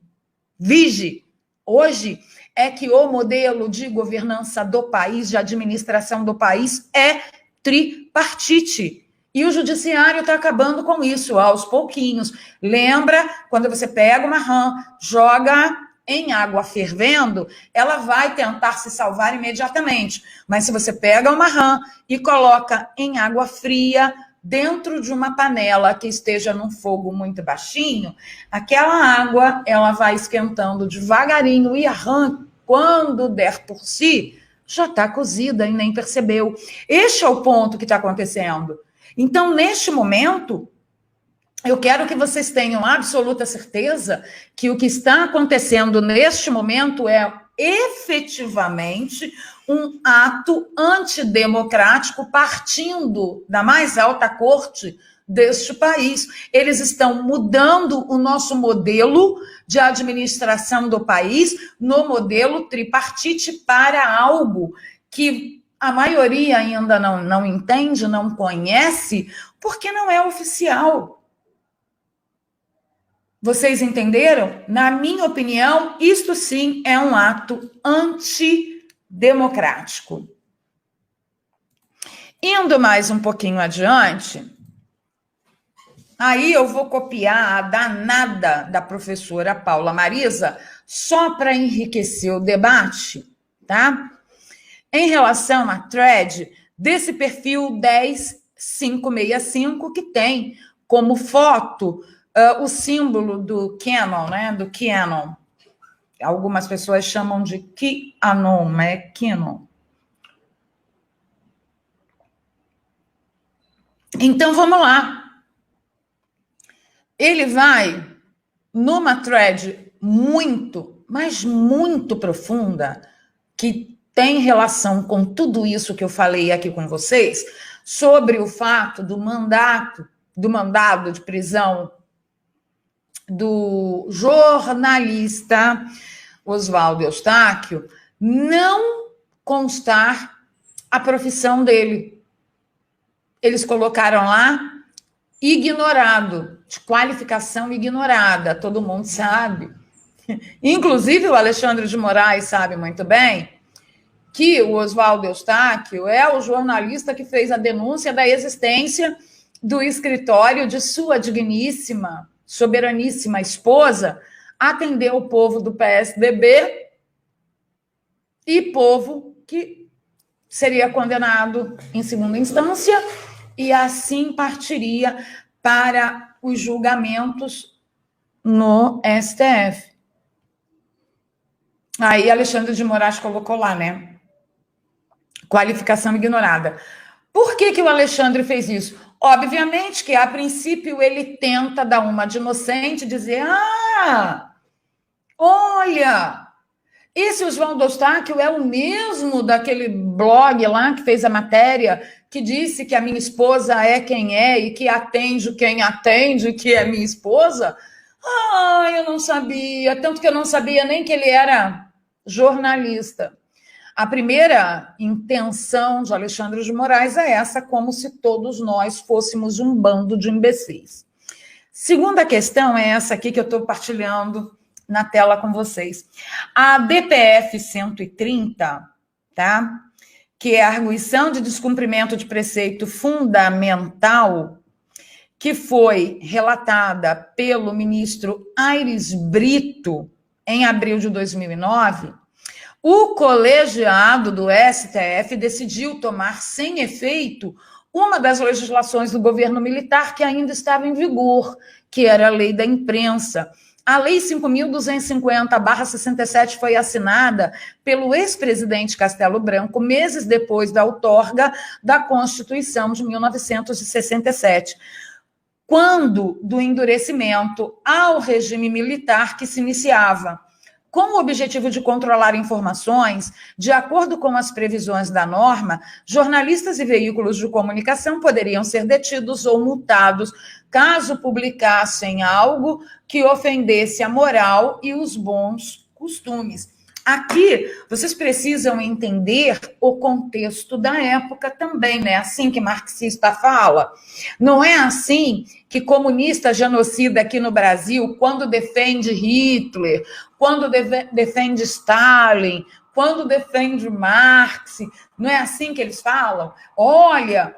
Speaker 1: vige hoje, é que o modelo de governança do país, de administração do país, é tripartite. E o judiciário está acabando com isso aos pouquinhos. Lembra quando você pega uma rã, joga em água fervendo, ela vai tentar se salvar imediatamente. Mas se você pega uma rã e coloca em água fria, dentro de uma panela que esteja num fogo muito baixinho, aquela água ela vai esquentando devagarinho e a rã, quando der por si, já está cozida e nem percebeu. Este é o ponto que está acontecendo. Então, neste momento, eu quero que vocês tenham absoluta certeza que o que está acontecendo neste momento é efetivamente um ato antidemocrático partindo da mais alta corte deste país. Eles estão mudando o nosso modelo de administração do país no modelo tripartite para algo que a maioria ainda não entende, não conhece, porque não é oficial. Vocês entenderam? Na minha opinião, isto sim é um ato antidemocrático. Indo mais um pouquinho adiante, aí eu vou copiar a danada da professora Paula Marisa, só para enriquecer o debate, tá? Em relação à thread desse perfil 10565, que tem como foto o símbolo do Canon, né? Do Canon. Algumas pessoas chamam de QAnon, mas é Canon. Então, vamos lá. Ele vai numa thread muito, mas muito profunda, que tem relação com tudo isso que eu falei aqui com vocês, sobre o fato do mandado de prisão do jornalista Oswaldo Eustáquio, não constar a profissão dele. Eles colocaram lá ignorado, de qualificação ignorada, todo mundo sabe. Inclusive o Alexandre de Moraes sabe muito bem que o Oswaldo Eustáquio é o jornalista que fez a denúncia da existência do escritório de sua digníssima, soberaníssima esposa, atender o povo do PSDB e povo que seria condenado em segunda instância e assim partiria para os julgamentos no STF. Aí Alexandre de Moraes colocou lá, né? Qualificação ignorada. Por que o Alexandre fez isso? Obviamente que, a princípio, ele tenta dar uma de inocente e dizer: olha, esse Oswaldo Eustáquio é o mesmo daquele blog lá que fez a matéria, que disse que a minha esposa é quem é e que atende quem atende, que é minha esposa? Eu não sabia, tanto que eu não sabia nem que ele era jornalista. A primeira intenção de Alexandre de Moraes é essa, como se todos nós fôssemos um bando de imbecis. Segunda questão é essa aqui que eu estou partilhando na tela com vocês. A DPF 130, tá? Que é a arguição de descumprimento de preceito fundamental, que foi relatada pelo ministro Aires Brito em abril de 2009, o colegiado do STF decidiu tomar sem efeito uma das legislações do governo militar que ainda estava em vigor, que era a lei da imprensa. A Lei 5.250/67 foi assinada pelo ex-presidente Castelo Branco meses depois da outorga da Constituição de 1967, quando do endurecimento ao regime militar que se iniciava. Com o objetivo de controlar informações, de acordo com as previsões da norma, jornalistas e veículos de comunicação poderiam ser detidos ou multados caso publicassem algo que ofendesse a moral e os bons costumes. Aqui, vocês precisam entender o contexto da época também, né? Assim que marxista fala. Não é assim que comunista genocida aqui no Brasil, quando defende Hitler, quando defende Stalin, quando defende Marx, não é assim que eles falam? Olha,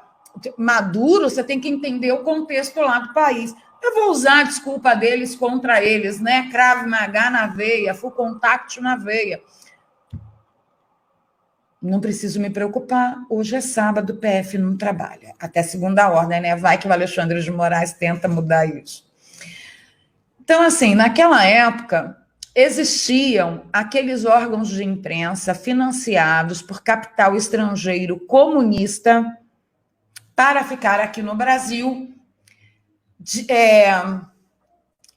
Speaker 1: Maduro, você tem que entender o contexto lá do país. Eu vou usar a desculpa deles contra eles, né? Krav Maga na veia, full contact na veia. Não preciso me preocupar. Hoje é sábado, o PF não trabalha. Até segunda ordem, né? Vai que o Alexandre de Moraes tenta mudar isso. Então, assim, naquela época, existiam aqueles órgãos de imprensa financiados por capital estrangeiro comunista para ficar aqui no Brasil,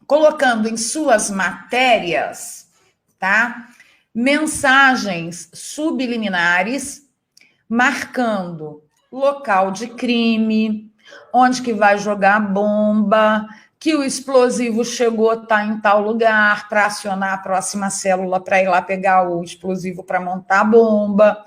Speaker 1: colocando em suas matérias, tá, mensagens subliminares, marcando local de crime, onde que vai jogar a bomba, que o explosivo chegou, tá em tal lugar, para acionar a próxima célula para ir lá pegar o explosivo para montar a bomba.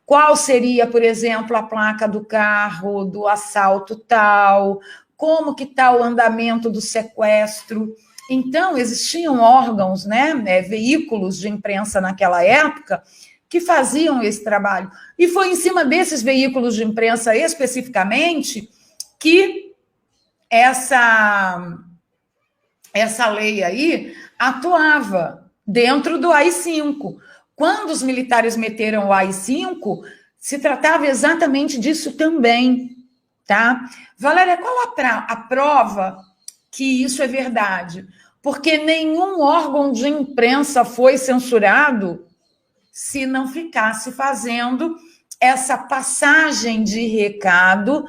Speaker 1: Qual seria, por exemplo, a placa do carro, do assalto tal, como que está o andamento do sequestro. Então, existiam órgãos, né, veículos de imprensa naquela época que faziam esse trabalho. E foi em cima desses veículos de imprensa especificamente que essa lei aí atuava dentro do AI-5. Quando os militares meteram o AI-5, se tratava exatamente disso também, tá? Valéria, qual a prova que isso é verdade? Porque nenhum órgão de imprensa foi censurado se não ficasse fazendo essa passagem de recado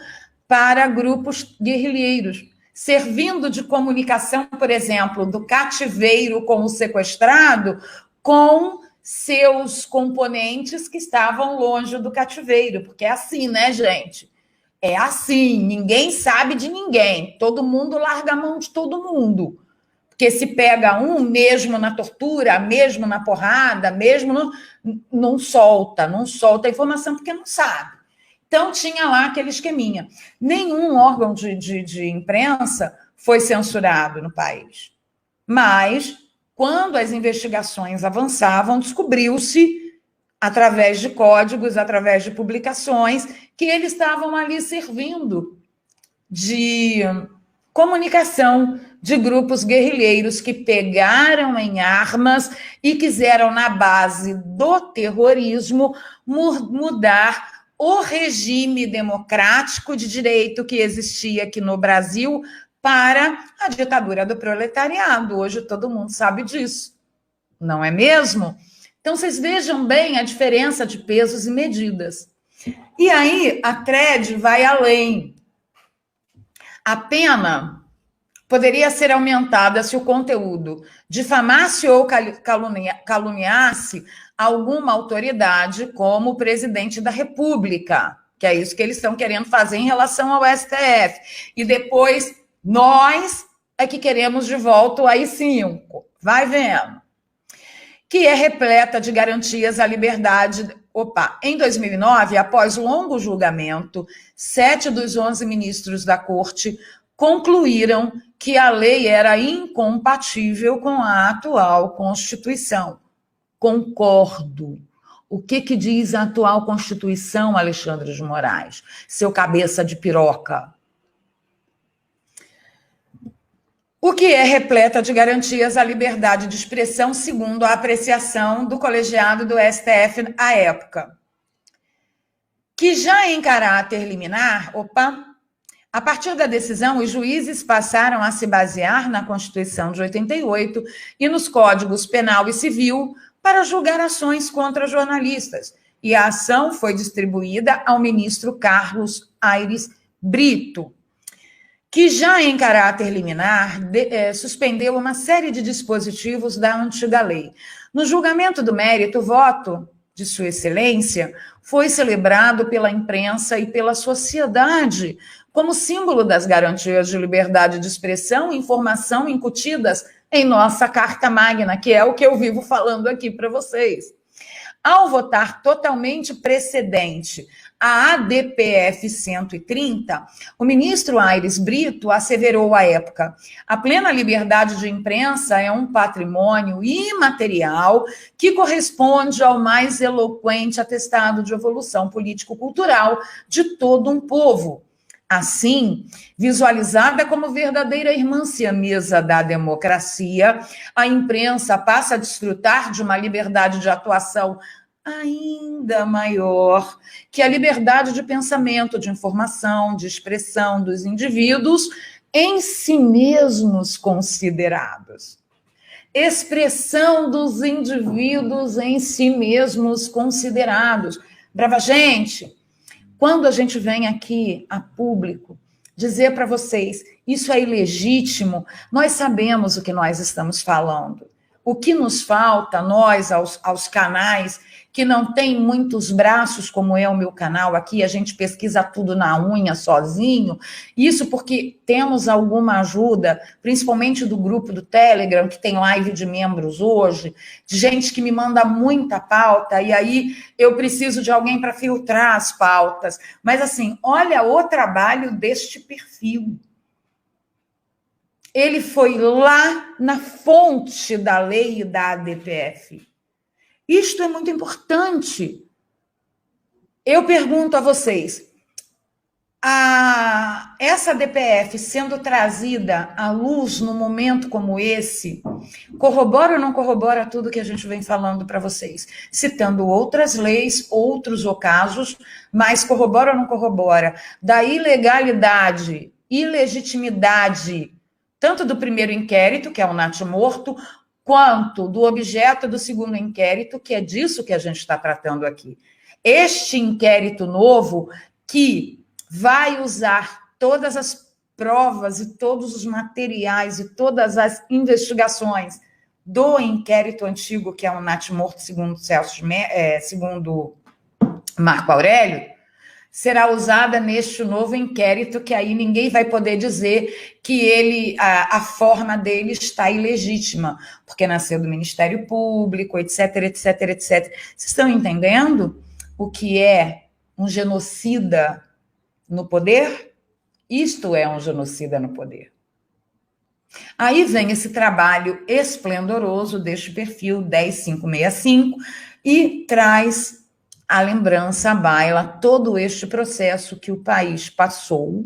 Speaker 1: para grupos guerrilheiros, servindo de comunicação, por exemplo, do cativeiro com o sequestrado, com seus componentes que estavam longe do cativeiro, porque é assim, né, gente? É assim, ninguém sabe de ninguém, todo mundo larga a mão de todo mundo, porque se pega um, mesmo na tortura, mesmo na porrada, mesmo não solta a informação porque não sabe. Então, tinha lá aquele esqueminha. Nenhum órgão de imprensa foi censurado no país. Mas, quando as investigações avançavam, descobriu-se através de códigos, através de publicações, que eles estavam ali servindo de comunicação de grupos guerrilheiros que pegaram em armas e quiseram, na base do terrorismo, mudar o regime democrático de direito que existia aqui no Brasil para a ditadura do proletariado. Hoje todo mundo sabe disso, não é mesmo? Então, vocês vejam bem a diferença de pesos e medidas. E aí, a TRED vai além. A pena poderia ser aumentada se o conteúdo difamasse ou caluniasse alguma autoridade, como o presidente da República, que é isso que eles estão querendo fazer em relação ao STF. E depois, nós é que queremos de volta o AI-5. Vai vendo. Que é repleta de garantias à liberdade. Em 2009, após longo julgamento, 7 dos 11 ministros da Corte concluíram que a lei era incompatível com a atual Constituição. Concordo. O que diz a atual Constituição, Alexandre de Moraes? Seu cabeça de piroca. O que é repleta de garantias à liberdade de expressão, segundo a apreciação do colegiado do STF à época. Que já em caráter liminar, a partir da decisão, os juízes passaram a se basear na Constituição de 88 e nos códigos penal e civil para julgar ações contra jornalistas. E a ação foi distribuída ao ministro Carlos Aires Brito, que já em caráter liminar suspendeu uma série de dispositivos da antiga lei. No julgamento do mérito, o voto de Sua Excelência foi celebrado pela imprensa e pela sociedade como símbolo das garantias de liberdade de expressão e informação incutidas em nossa Carta Magna, que é o que eu vivo falando aqui para vocês. Ao votar totalmente precedente a ADPF 130, o ministro Aires Brito asseverou à época: a plena liberdade de imprensa é um patrimônio imaterial que corresponde ao mais eloquente atestado de evolução político-cultural de todo um povo. Assim, visualizada como verdadeira irmã siamesa da democracia, a imprensa passa a desfrutar de uma liberdade de atuação ainda maior que a liberdade de pensamento, de informação, de expressão dos indivíduos em si mesmos considerados. Expressão dos indivíduos em si mesmos considerados. Brava gente, quando a gente vem aqui a público dizer para vocês, isso é ilegítimo, nós sabemos o que nós estamos falando. O que nos falta, nós, aos canais, que não tem muitos braços, como é o meu canal aqui, a gente pesquisa tudo na unha sozinho, isso porque temos alguma ajuda, principalmente do grupo do Telegram, que tem live de membros hoje, de gente que me manda muita pauta, e aí eu preciso de alguém para filtrar as pautas. Mas assim, olha o trabalho deste perfil. Ele foi lá na fonte da lei e da ADPF. Isto é muito importante. Eu pergunto a vocês, essa DPF sendo trazida à luz num momento como esse, corrobora ou não corrobora tudo que a gente vem falando para vocês? Citando outras leis, outros ocasos, mas corrobora ou não corrobora? Da ilegalidade, ilegitimidade, tanto do primeiro inquérito, que é o natimorto, quanto do objeto do segundo inquérito, que é disso que a gente está tratando aqui. Este inquérito novo, que vai usar todas as provas e todos os materiais e todas as investigações do inquérito antigo, que é o natimorto segundo segundo Marco Aurélio, será usada neste novo inquérito, que aí ninguém vai poder dizer que a forma dele está ilegítima, porque nasceu do Ministério Público, etc, etc, etc. Vocês estão entendendo o que é um genocida no poder? Isto é um genocida no poder. Aí vem esse trabalho esplendoroso deste perfil 10565, e traz à lembrança, à baila, todo este processo que o país passou.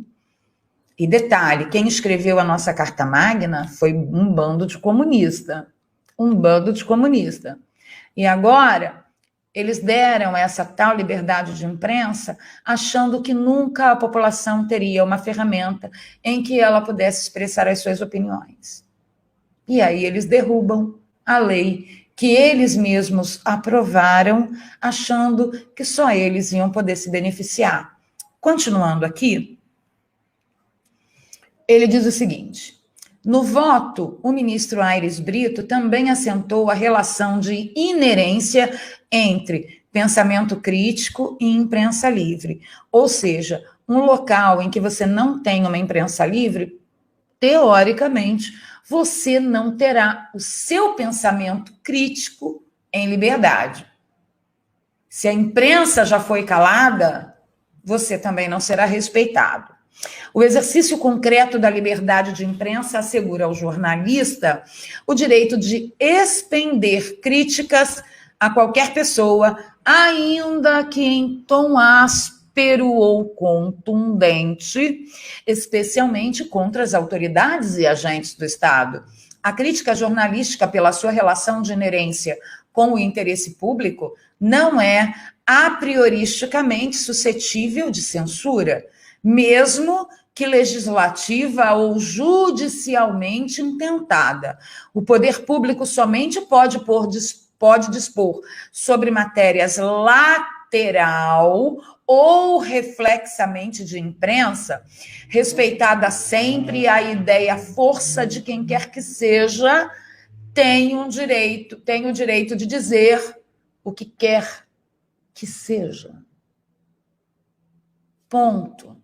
Speaker 1: E detalhe, quem escreveu a nossa Carta Magna foi um bando de comunista. Um bando de comunista. E agora, eles deram essa tal liberdade de imprensa, achando que nunca a população teria uma ferramenta em que ela pudesse expressar as suas opiniões. E aí eles derrubam a lei que eles mesmos aprovaram, achando que só eles iam poder se beneficiar. Continuando aqui, ele diz o seguinte: no voto, o ministro Aires Brito também assentou a relação de inerência entre pensamento crítico e imprensa livre. Ou seja, um local em que você não tem uma imprensa livre, teoricamente, você não terá o seu pensamento crítico em liberdade. Se a imprensa já foi calada, você também não será respeitado. O exercício concreto da liberdade de imprensa assegura ao jornalista o direito de expender críticas a qualquer pessoa, ainda que em tom áspero ou contundente, especialmente contra as autoridades e agentes do Estado. A crítica jornalística, pela sua relação de inerência com o interesse público, não é a prioristicamente suscetível de censura, mesmo que legislativa ou judicialmente intentada. O poder público somente pode dispor sobre matérias lateral ou reflexamente de imprensa, respeitada sempre a ideia força de quem quer que seja, tem o direito de dizer o que quer que seja. Ponto.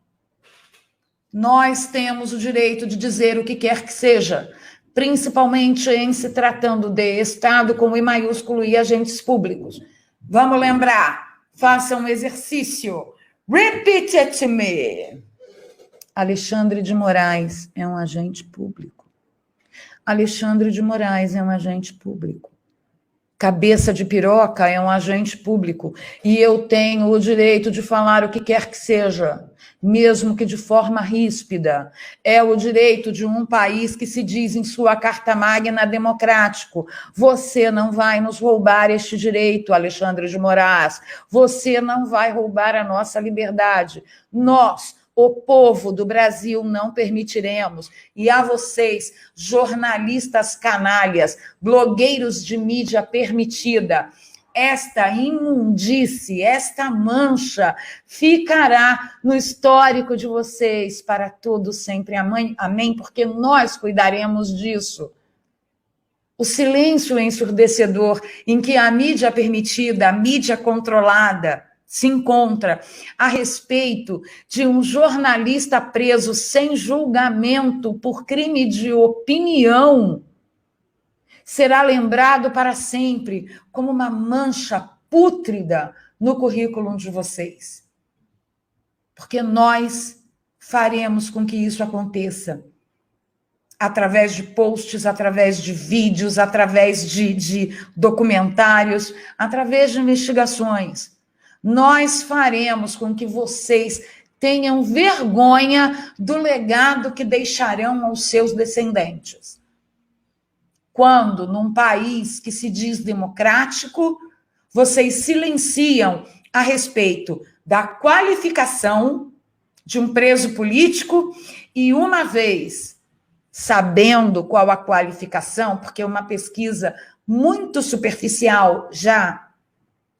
Speaker 1: Nós temos o direito de dizer o que quer que seja, principalmente em se tratando de Estado com I maiúsculo e agentes públicos. Vamos lembrar, faça um exercício. Repeat it to me. Alexandre de Moraes é um agente público. Alexandre de Moraes é um agente público. Cabeça de piroca é um agente público. E eu tenho o direito de falar o que quer que seja, mesmo que de forma ríspida. É o direito de um país que se diz em sua Carta Magna democrático. Você não vai nos roubar este direito, Alexandre de Moraes. Você não vai roubar a nossa liberdade. Nós, o povo do Brasil, não permitiremos. E a vocês, jornalistas canalhas, blogueiros de mídia permitida, esta imundície, esta mancha ficará no histórico de vocês para todo sempre. Amém? Porque nós cuidaremos disso. O silêncio ensurdecedor em que a mídia permitida, a mídia controlada, se encontra a respeito de um jornalista preso sem julgamento por crime de opinião, será lembrado para sempre como uma mancha pútrida no currículo de vocês. Porque nós faremos com que isso aconteça. Através de posts, através de vídeos, através de documentários, através de investigações. Nós faremos com que vocês tenham vergonha do legado que deixarão aos seus descendentes. Quando, num país que se diz democrático, vocês silenciam a respeito da qualificação de um preso político e, uma vez sabendo qual a qualificação, porque uma pesquisa muito superficial já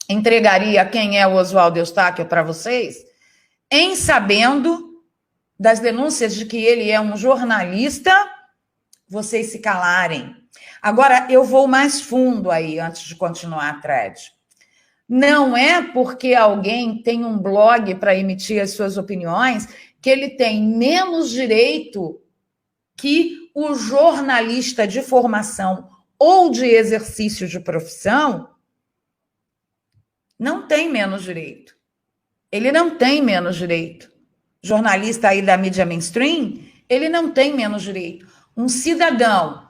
Speaker 1: entregaria quem é o Oswaldo Eustáquio para vocês, em sabendo das denúncias de que ele é um jornalista, vocês se calarem. Agora, eu vou mais fundo aí, antes de continuar a thread. Não é porque alguém tem um blog para emitir as suas opiniões que ele tem menos direito que o jornalista de formação ou de exercício de profissão. Não tem menos direito. Ele não tem menos direito. Jornalista aí da mídia mainstream, ele não tem menos direito. Um cidadão,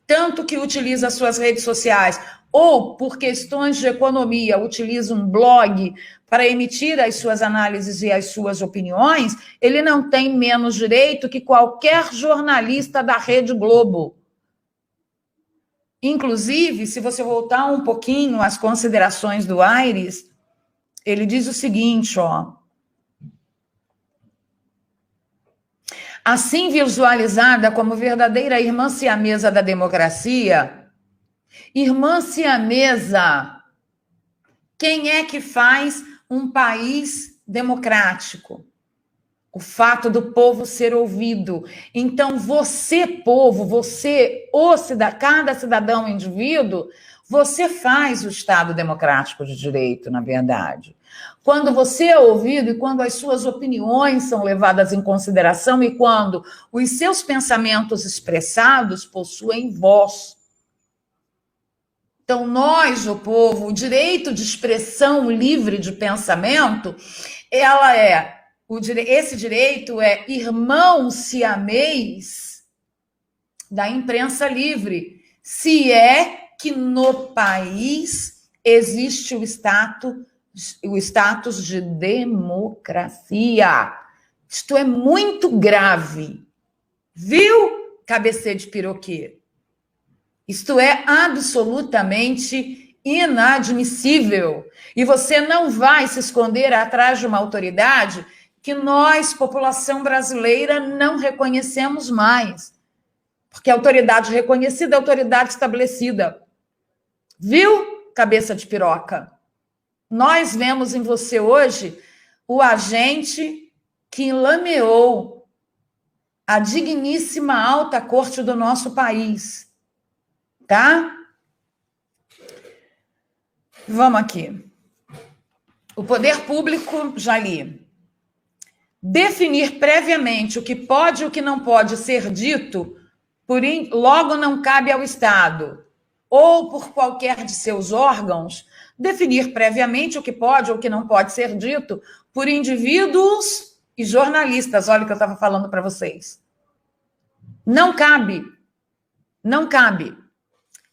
Speaker 1: tanto que utiliza suas redes sociais, ou por questões de economia utiliza um blog para emitir as suas análises e as suas opiniões, ele não tem menos direito que qualquer jornalista da Rede Globo. Inclusive, se você voltar um pouquinho às considerações do Aires, ele diz o seguinte, ó. Assim visualizada como verdadeira irmã siamesa da democracia, irmã siamesa, quem é que faz um país democrático? O fato do povo ser ouvido. Então, você, povo, você, cada cidadão indivíduo, você faz o Estado democrático de direito, na verdade. Quando você é ouvido e quando as suas opiniões são levadas em consideração e quando os seus pensamentos expressados possuem voz. Então, nós, o povo, o direito de expressão livre de pensamento, esse direito é irmão siamês da imprensa livre, se é que no país existe o status de democracia. Isto é muito grave. Viu, cabecê de piroquê? Isto é absolutamente inadmissível. E você não vai se esconder atrás de uma autoridade que nós, população brasileira, não reconhecemos mais. Porque a autoridade reconhecida é a autoridade estabelecida. Viu, cabeça de piroca? Nós vemos em você hoje o agente que lameou a digníssima alta corte do nosso país. Tá? Vamos aqui. O poder público, já li. Definir previamente o que pode e o que não pode ser dito, logo não cabe ao Estado, ou por qualquer de seus órgãos, definir previamente o que pode ou o que não pode ser dito por indivíduos e jornalistas. Olha o que eu estava falando para vocês. Não cabe. Não cabe.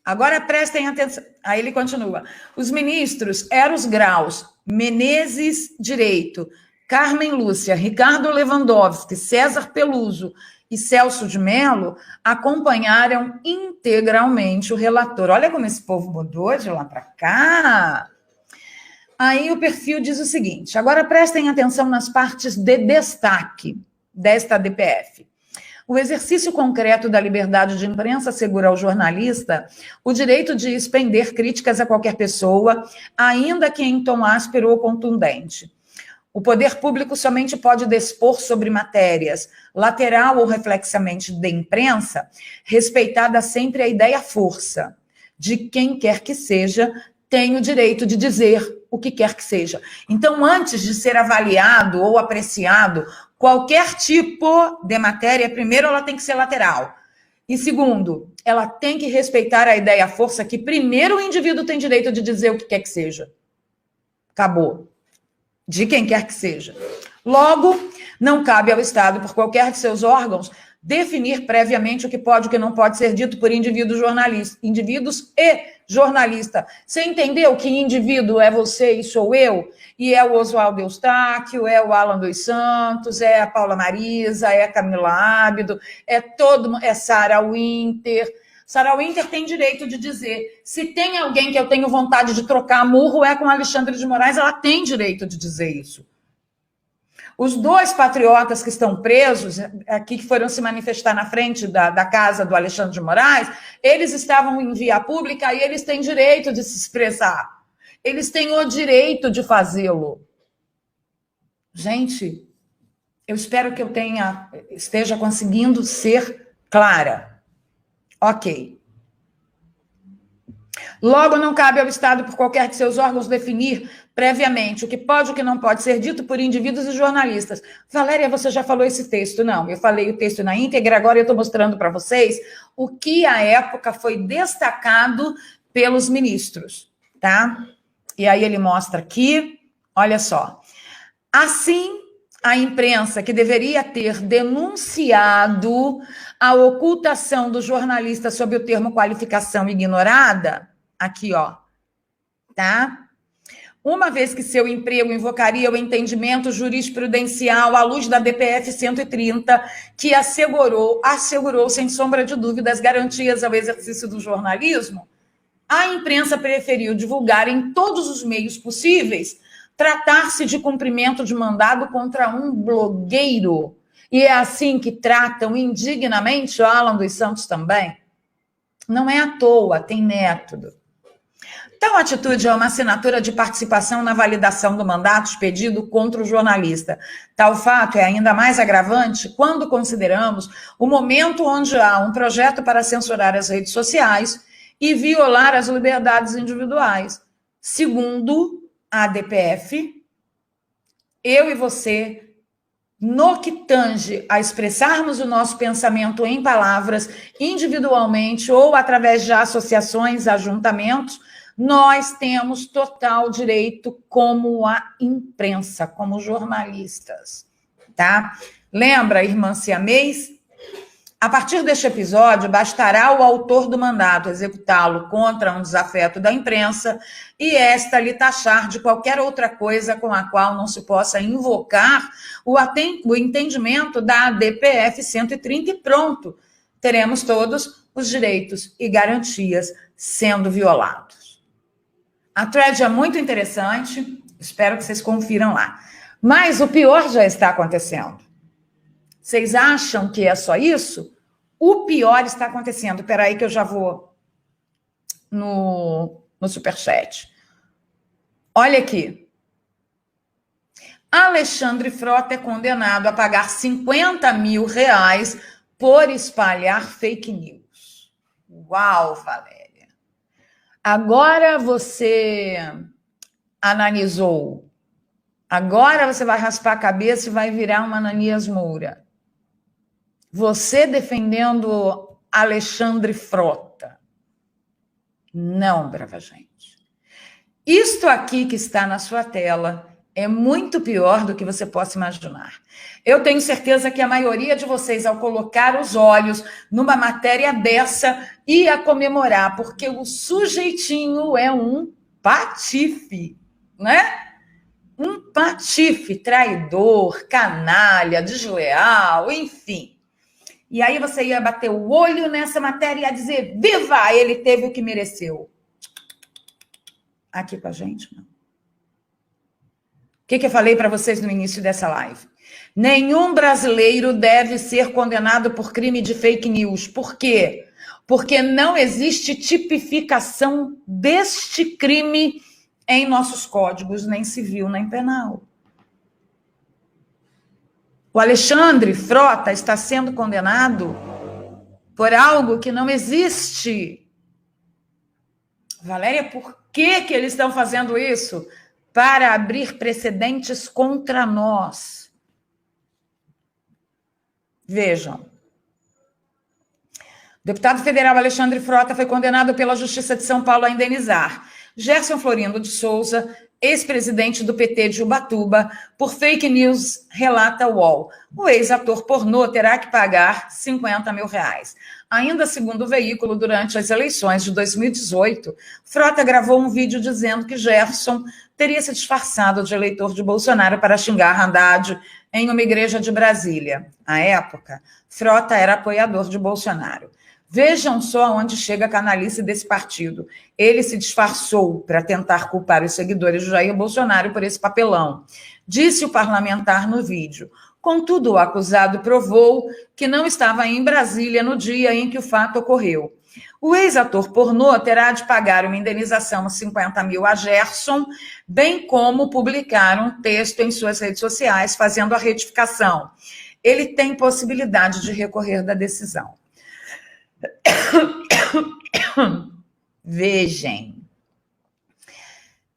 Speaker 1: Agora prestem atenção. Aí ele continua. Os ministros Eros Graus, Menezes Direito, Carmen Lúcia, Ricardo Lewandowski, César Peluso e Celso de Mello acompanharam integralmente o relator. Olha como esse povo mudou de lá para cá. Aí o perfil diz o seguinte, agora prestem atenção nas partes de destaque desta DPF. O exercício concreto da liberdade de imprensa assegura ao jornalista o direito de expender críticas a qualquer pessoa, ainda que em tom áspero ou contundente. O poder público somente pode dispor sobre matérias, lateral ou reflexamente de imprensa, respeitada sempre a ideia-força de quem quer que seja, tem o direito de dizer o que quer que seja. Então, antes de ser avaliado ou apreciado qualquer tipo de matéria, primeiro, ela tem que ser lateral. E segundo, ela tem que respeitar a ideia-força que primeiro o indivíduo tem direito de dizer o que quer que seja. Acabou. De quem quer que seja. Logo, não cabe ao Estado, por qualquer de seus órgãos, definir previamente o que pode e o que não pode ser dito por indivíduos e jornalista. Você entendeu que indivíduo é você e sou eu? E é o Oswaldo Eustáquio, é o Alan dos Santos, é a Paula Marisa, é a Camila Ábido, é Sarah Winter. Sarah Winter tem direito de dizer, se tem alguém que eu tenho vontade de trocar murro, é com Alexandre de Moraes, ela tem direito de dizer isso. Os dois patriotas que estão presos, aqui que foram se manifestar na frente da casa do Alexandre de Moraes, eles estavam em via pública e eles têm direito de se expressar. Eles têm o direito de fazê-lo. Gente, eu espero que eu esteja conseguindo ser clara. Ok. Logo, não cabe ao Estado, por qualquer de seus órgãos, definir previamente o que pode e o que não pode ser dito por indivíduos e jornalistas. Valéria, você já falou esse texto? Não, eu falei o texto na íntegra, agora eu estou mostrando para vocês o que, à época, foi destacado pelos ministros, tá? E aí ele mostra aqui, olha só. Assim, a imprensa, que deveria ter denunciado a ocultação do jornalista sob o termo qualificação ignorada, Aqui, ó, tá? Uma vez que seu emprego invocaria o entendimento jurisprudencial à luz da DPF 130, que assegurou sem sombra de dúvida as garantias ao exercício do jornalismo, a imprensa preferiu divulgar em todos os meios possíveis tratar-se de cumprimento de mandado contra um blogueiro. E é assim que tratam indignamente o Alan dos Santos também. Não é à toa, tem método. Tal atitude é uma assinatura de participação na validação do mandato expedido contra o jornalista. Tal fato é ainda mais agravante quando consideramos o momento onde há um projeto para censurar as redes sociais e violar as liberdades individuais. Segundo a DPF, eu e você, no que tange a expressarmos o nosso pensamento em palavras, individualmente ou através de associações, ajuntamentos, nós temos total direito como a imprensa, como jornalistas, tá? Lembra, irmã Siamês? A partir deste episódio, bastará o autor do mandato executá-lo contra um desafeto da imprensa e esta lhe taxar de qualquer outra coisa com a qual não se possa invocar o entendimento da DPF 130 e pronto. Teremos todos os direitos e garantias sendo violados. A thread é muito interessante, espero que vocês confiram lá. Mas o pior já está acontecendo. Vocês acham que é só isso? O pior está acontecendo. Espera aí que eu já vou no superchat. Olha aqui. Alexandre Frota é condenado a pagar R$50 mil por espalhar fake news. Uau, Valéria. Agora você analisou. Agora você vai raspar a cabeça e vai virar uma Ananias Moura. Você defendendo Alexandre Frota. Não, brava gente. Isto aqui que está na sua tela é muito pior do que você possa imaginar. Eu tenho certeza que a maioria de vocês, ao colocar os olhos numa matéria dessa, ia comemorar, porque o sujeitinho é um patife, né? Um patife, traidor, canalha, desleal, enfim. E aí você ia bater o olho nessa matéria e ia dizer, viva, ele teve o que mereceu. Aqui com a gente, não. O que eu falei para vocês no início dessa live? Nenhum brasileiro deve ser condenado por crime de fake news. Por quê? Porque não existe tipificação deste crime em nossos códigos, nem civil, nem penal. O Alexandre Frota está sendo condenado por algo que não existe. Valéria, por que eles estão fazendo isso? Para abrir precedentes contra nós. Vejam. O deputado federal Alexandre Frota foi condenado pela Justiça de São Paulo a indenizar Gerson Florindo de Souza, ex-presidente do PT de Ubatuba, por fake news, relata o UOL. O ex-ator pornô terá que pagar R$50 mil. Ainda segundo o veículo, durante as eleições de 2018, Frota gravou um vídeo dizendo que Gerson teria se disfarçado de eleitor de Bolsonaro para xingar Haddad em uma igreja de Brasília. À época, Frota era apoiador de Bolsonaro. Vejam só onde chega a canalice desse partido. Ele se disfarçou para tentar culpar os seguidores de Jair Bolsonaro por esse papelão. Disse o parlamentar no vídeo. Contudo, o acusado provou que não estava em Brasília no dia em que o fato ocorreu. O ex-ator pornô terá de pagar uma indenização de R$50 mil a Gerson, bem como publicar um texto em suas redes sociais fazendo a retificação. Ele tem possibilidade de recorrer da decisão. Vejam,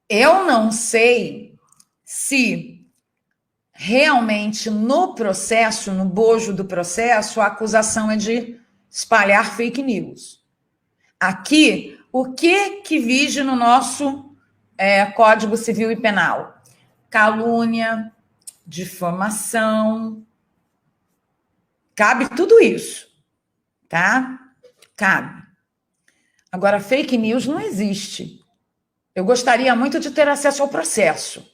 Speaker 1: eu não sei se realmente no processo, no bojo do processo, a acusação é de espalhar fake news. Aqui, o que vige no nosso Código Civil e Penal? Calúnia, difamação, cabe tudo isso, tá? Cabe. Agora, fake news não existe. Eu gostaria muito de ter acesso ao processo,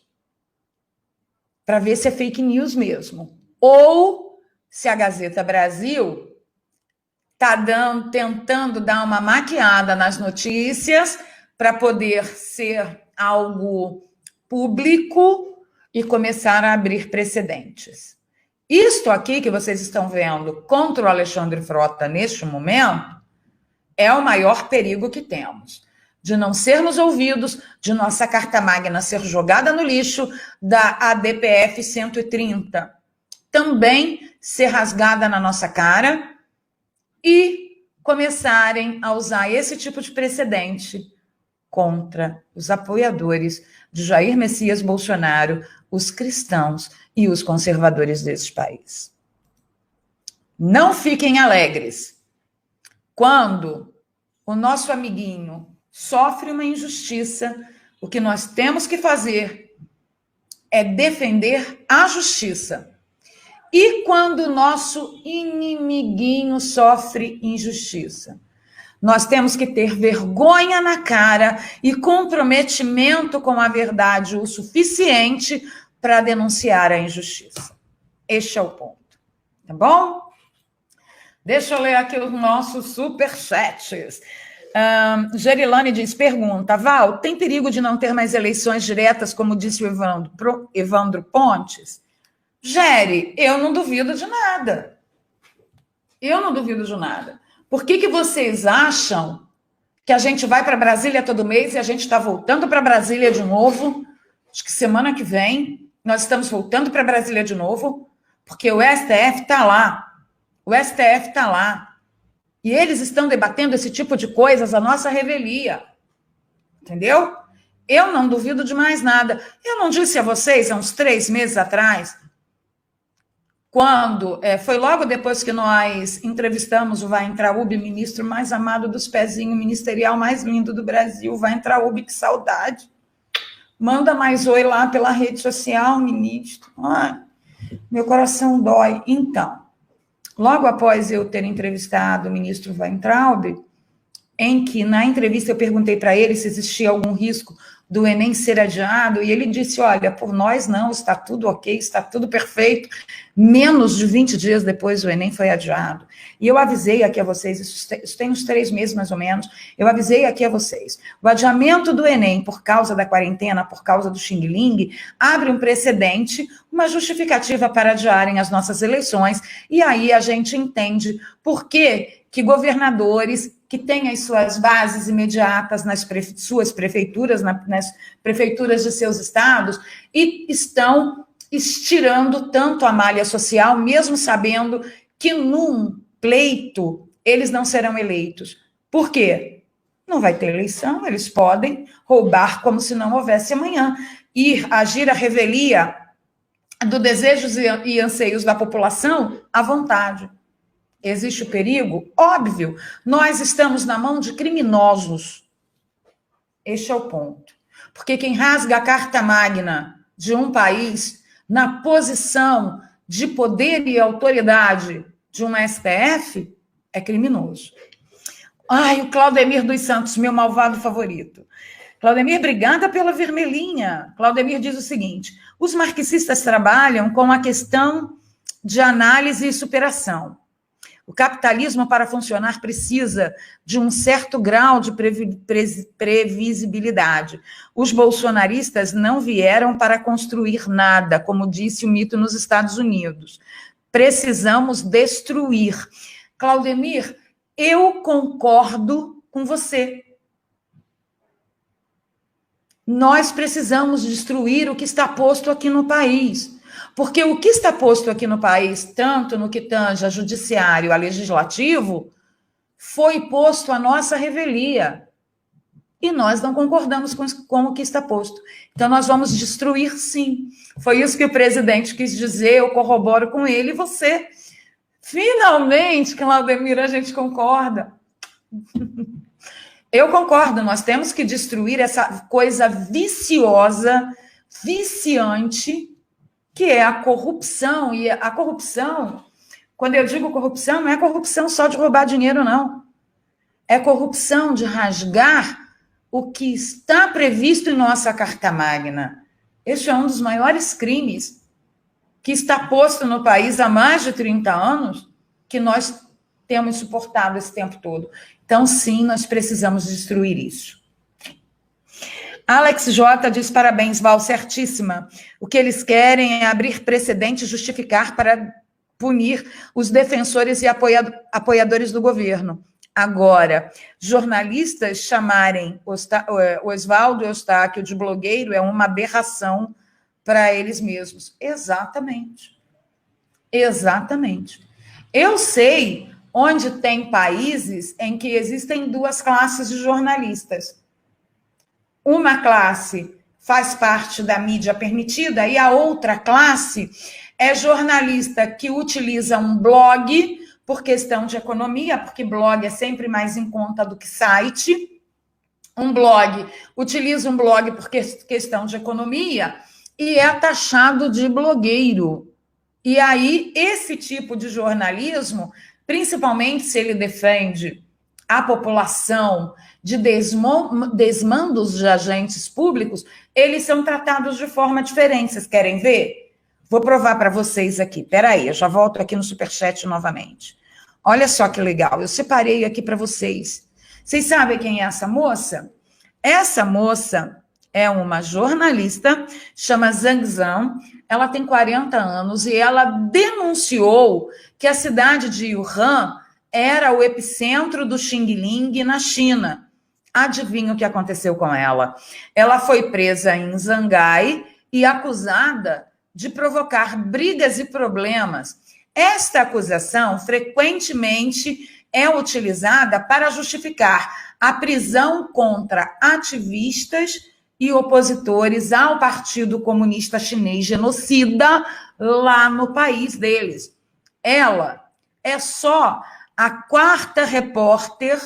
Speaker 1: para ver se é fake news mesmo. Ou se a Gazeta Brasil está tentando dar uma maquiada nas notícias para poder ser algo público e começar a abrir precedentes. Isto aqui que vocês estão vendo contra o Alexandre Frota neste momento é o maior perigo que temos. De não sermos ouvidos, de nossa carta magna ser jogada no lixo, da ADPF 130 também ser rasgada na nossa cara e começarem a usar esse tipo de precedente contra os apoiadores de Jair Messias Bolsonaro, os cristãos e os conservadores desse país. Não fiquem alegres quando o nosso amiguinho sofre uma injustiça. O que nós temos que fazer é defender a justiça. E quando o nosso inimiguinho sofre injustiça, nós temos que ter vergonha na cara e comprometimento com a verdade o suficiente para denunciar a injustiça. Este é o ponto, tá bom? Deixa eu ler aqui os nossos superchats. Gerilane pergunta, Val, tem perigo de não ter mais eleições diretas, como disse o Evandro Pontes? Gere, eu não duvido de nada. Eu não duvido de nada. Por que vocês acham que a gente vai para Brasília todo mês e a gente está voltando para Brasília de novo? Acho que semana que vem nós estamos voltando para Brasília de novo, porque o STF está lá. O STF está lá. E eles estão debatendo esse tipo de coisas à nossa revelia. Entendeu? Eu não duvido de mais nada. Eu não disse a vocês, há uns 3 meses atrás, quando foi logo depois que nós entrevistamos o Weintraub, ministro mais amado dos pezinhos, ministerial mais lindo do Brasil. Weintraub, que saudade. Manda mais oi lá pela rede social, ministro. Ai, meu coração dói. Então, logo após eu ter entrevistado o ministro Weintraub, em que na entrevista eu perguntei para ele se existia algum risco do Enem ser adiado, e ele disse, olha, por nós não, está tudo ok, está tudo perfeito, menos de 20 dias depois o Enem foi adiado. E eu avisei aqui a vocês, isso tem uns 3 meses mais ou menos, eu avisei aqui a vocês, o adiamento do Enem por causa da quarentena, por causa do Xing Ling, abre um precedente, uma justificativa para adiarem as nossas eleições, e aí a gente entende por que governadores que têm as suas bases imediatas nas suas prefeituras, nas prefeituras de seus estados, e estão estirando tanto a malha social, mesmo sabendo que num pleito eles não serão eleitos. Por quê? Não vai ter eleição, eles podem roubar como se não houvesse amanhã, ir agir à revelia dos desejos e anseios da população à vontade. Existe o perigo? Óbvio. Nós estamos na mão de criminosos. Este é o ponto. Porque quem rasga a carta magna de um país na posição de poder e autoridade de um STF é criminoso. Ai, o Claudemir dos Santos, meu malvado favorito. Claudemir, obrigada pela vermelhinha. Claudemir diz o seguinte, os marxistas trabalham com a questão de análise e superação. O capitalismo, para funcionar, precisa de um certo grau de previsibilidade. Os bolsonaristas não vieram para construir nada, como disse o mito nos Estados Unidos. Precisamos destruir. Claudemir, eu concordo com você. Nós precisamos destruir o que está posto aqui no país. Porque o que está posto aqui no país, tanto no que tange a judiciário, a legislativo, foi posto à nossa revelia. E nós não concordamos com o que está posto. Então, nós vamos destruir, sim. Foi isso que o presidente quis dizer, eu corroboro com ele, e você. Finalmente, Claudemir, a gente concorda. Eu concordo, nós temos que destruir essa coisa viciosa, viciante, que é a corrupção. E a corrupção, quando eu digo corrupção, não é corrupção só de roubar dinheiro, não. É corrupção de rasgar o que está previsto em nossa Carta Magna. Este é um dos maiores crimes que está posto no país há mais de 30 anos, que nós temos suportado esse tempo todo. Então, sim, nós precisamos destruir isso. Alex J. diz, parabéns, Val, certíssima. O que eles querem é abrir precedente e justificar para punir os defensores e apoiadores do governo. Agora, jornalistas chamarem Oswaldo Eustáquio de blogueiro é uma aberração para eles mesmos. Exatamente. Exatamente. Eu sei onde tem países em que existem duas classes de jornalistas. Uma classe faz parte da mídia permitida e a outra classe é jornalista que utiliza um blog por questão de economia, porque blog é sempre mais em conta do que site. Utiliza um blog por questão de economia e é taxado de blogueiro. E aí, esse tipo de jornalismo, principalmente se ele defende a população de desmandos de agentes públicos, eles são tratados de forma diferente. Vocês querem ver? Vou provar para vocês aqui. Peraí, eu já volto aqui no Superchat novamente. Olha só que legal, eu separei aqui para vocês. Vocês sabem quem é essa moça? Essa moça é uma jornalista, chama Zhang Zhan, ela tem 40 anos e ela denunciou que a cidade de Wuhan era o epicentro do Xing Ling na China. Adivinha o que aconteceu com ela? Ela foi presa em Xangai e acusada de provocar brigas e problemas. Esta acusação frequentemente é utilizada para justificar a prisão contra ativistas e opositores ao Partido Comunista Chinês genocida lá no país deles. Ela é só a quarta repórter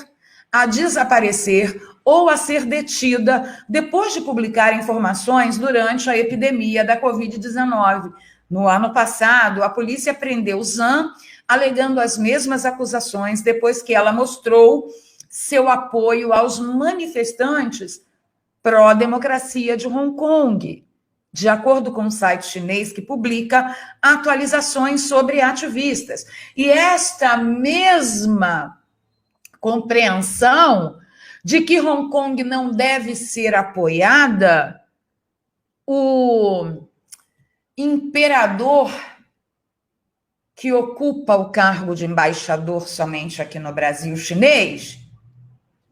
Speaker 1: a desaparecer ou a ser detida depois de publicar informações durante a epidemia da Covid-19. No ano passado, a polícia prendeu Zhan, alegando as mesmas acusações depois que ela mostrou seu apoio aos manifestantes pró-democracia de Hong Kong, de acordo com um site chinês que publica atualizações sobre ativistas. E esta mesma compreensão de que Hong Kong não deve ser apoiada, o imperador que ocupa o cargo de embaixador somente aqui no Brasil chinês,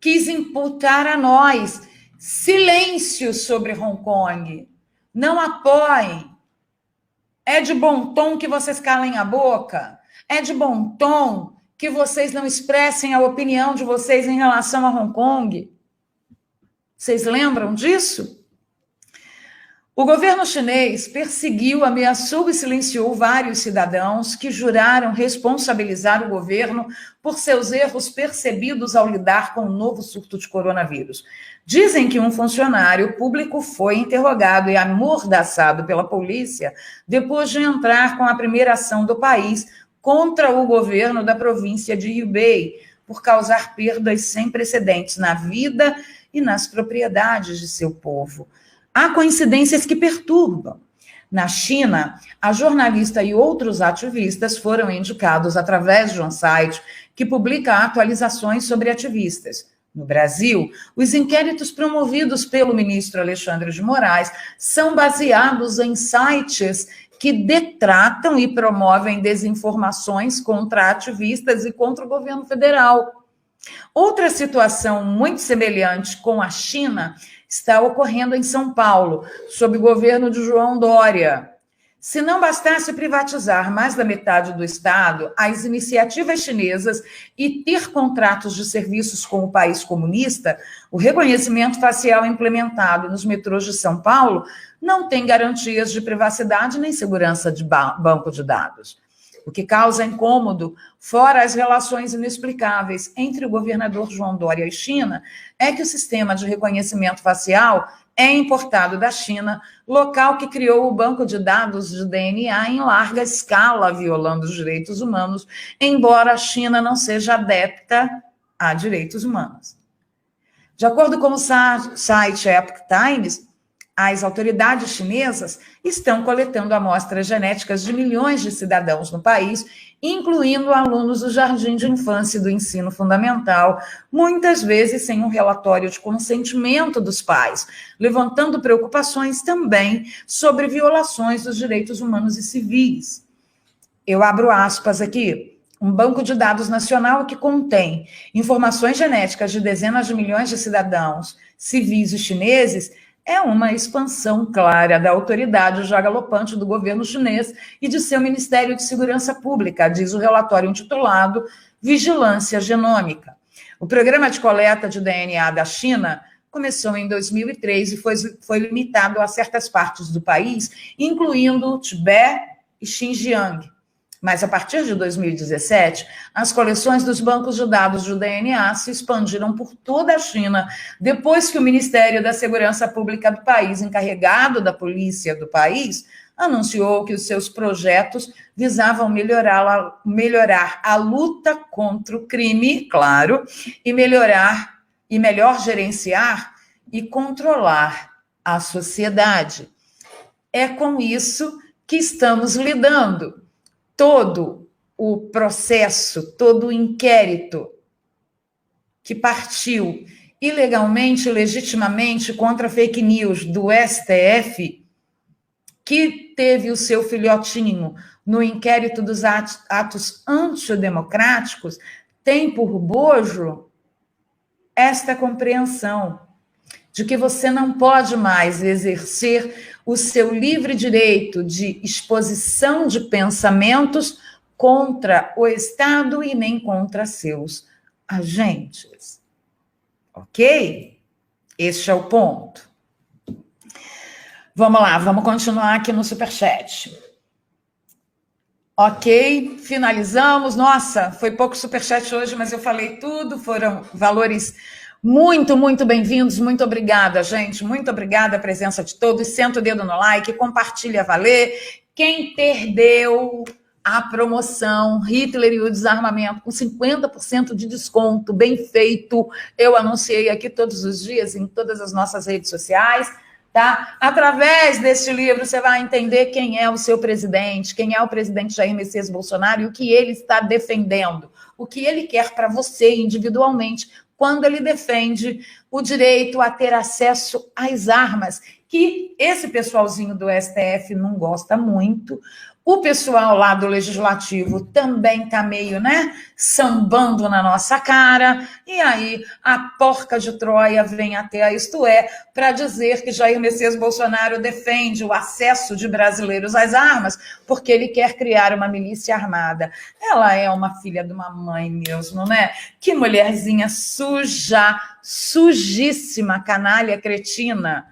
Speaker 1: quis imputar a nós silêncio sobre Hong Kong. Não apoiem. É de bom tom que vocês calem a boca. É de bom tom que vocês não expressem a opinião de vocês em relação a Hong Kong. Vocês lembram disso? O governo chinês perseguiu, ameaçou e silenciou vários cidadãos que juraram responsabilizar o governo por seus erros percebidos ao lidar com o novo surto de coronavírus. Dizem que um funcionário público foi interrogado e amordaçado pela polícia depois de entrar com a primeira ação do país contra o governo da província de Hubei, por causar perdas sem precedentes na vida e nas propriedades de seu povo. Há coincidências que perturbam. Na China, a jornalista e outros ativistas foram indicados através de um site que publica atualizações sobre ativistas. No Brasil, os inquéritos promovidos pelo ministro Alexandre de Moraes são baseados em sites que detratam e promovem desinformações contra ativistas e contra o governo federal. Outra situação muito semelhante com a China está ocorrendo em São Paulo, sob o governo de João Dória. Se não bastasse privatizar mais da metade do Estado, as iniciativas chinesas e ter contratos de serviços com o país comunista, o reconhecimento facial implementado nos metrôs de São Paulo não tem garantias de privacidade nem segurança de banco de dados. O que causa incômodo, fora as relações inexplicáveis entre o governador João Dória e China, é que o sistema de reconhecimento facial é importado da China, local que criou o banco de dados de DNA em larga escala, violando os direitos humanos, embora a China não seja adepta a direitos humanos. De acordo com o site Epoch Times, as autoridades chinesas estão coletando amostras genéticas de milhões de cidadãos no país, incluindo alunos do jardim de infância e do ensino fundamental, muitas vezes sem um relatório de consentimento dos pais, levantando preocupações também sobre violações dos direitos humanos e civis. Eu abro aspas aqui. Um banco de dados nacional que contém informações genéticas de dezenas de milhões de cidadãos civis e chineses é uma expansão clara da autoridade já galopante do governo chinês e de seu Ministério de Segurança Pública, diz o relatório intitulado Vigilância Genômica. O programa de coleta de DNA da China começou em 2003 e foi limitado a certas partes do país, incluindo o Tibete e Xinjiang. Mas, a partir de 2017, as coleções dos bancos de dados de DNA se expandiram por toda a China, depois que o Ministério da Segurança Pública do país, encarregado da polícia do país, anunciou que os seus projetos visavam melhorar a luta contra o crime, claro, e melhor gerenciar e controlar a sociedade. É com isso que estamos lidando. Todo o processo, todo o inquérito que partiu ilegalmente, legitimamente contra fake news do STF, que teve o seu filhotinho no inquérito dos atos antidemocráticos, tem por bojo esta compreensão de que você não pode mais exercer o seu livre direito de exposição de pensamentos contra o Estado e nem contra seus agentes. Ok? Este é o ponto. Vamos lá, vamos continuar aqui no Superchat. Ok, finalizamos. Nossa, foi pouco Superchat hoje, mas eu falei tudo, foram valores muito, muito bem-vindos, muito obrigada, gente, muito obrigada a presença de todos, senta o dedo no like, compartilha, valer. Quem perdeu a promoção Hitler e o Desarmamento com 50% de desconto, bem feito, eu anunciei aqui todos os dias em todas as nossas redes sociais, tá? Através deste livro você vai entender quem é o seu presidente, quem é o presidente Jair Messias Bolsonaro e o que ele está defendendo, o que ele quer para você individualmente, quando ele defende o direito a ter acesso às armas, que esse pessoalzinho do STF não gosta muito. O pessoal lá do Legislativo também está meio, sambando na nossa cara. E aí a porca de Troia vem até a Isto É para dizer que Jair Messias Bolsonaro defende o acesso de brasileiros às armas porque ele quer criar uma milícia armada. Ela é uma filha de uma mãe mesmo, né? Que mulherzinha suja, sujíssima, canalha, cretina.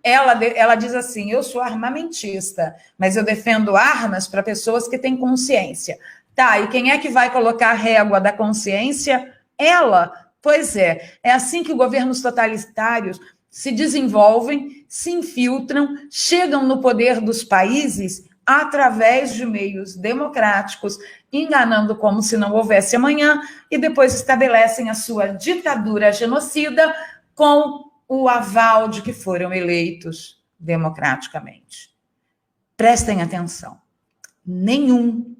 Speaker 1: Ela diz assim, eu sou armamentista, mas eu defendo armas para pessoas que têm consciência. Tá, e quem é que vai colocar a régua da consciência? Ela. Pois é assim que governos totalitários se desenvolvem, se infiltram, chegam no poder dos países através de meios democráticos, enganando como se não houvesse amanhã, e depois estabelecem a sua ditadura genocida com o aval de que foram eleitos democraticamente. Prestem atenção. Nenhum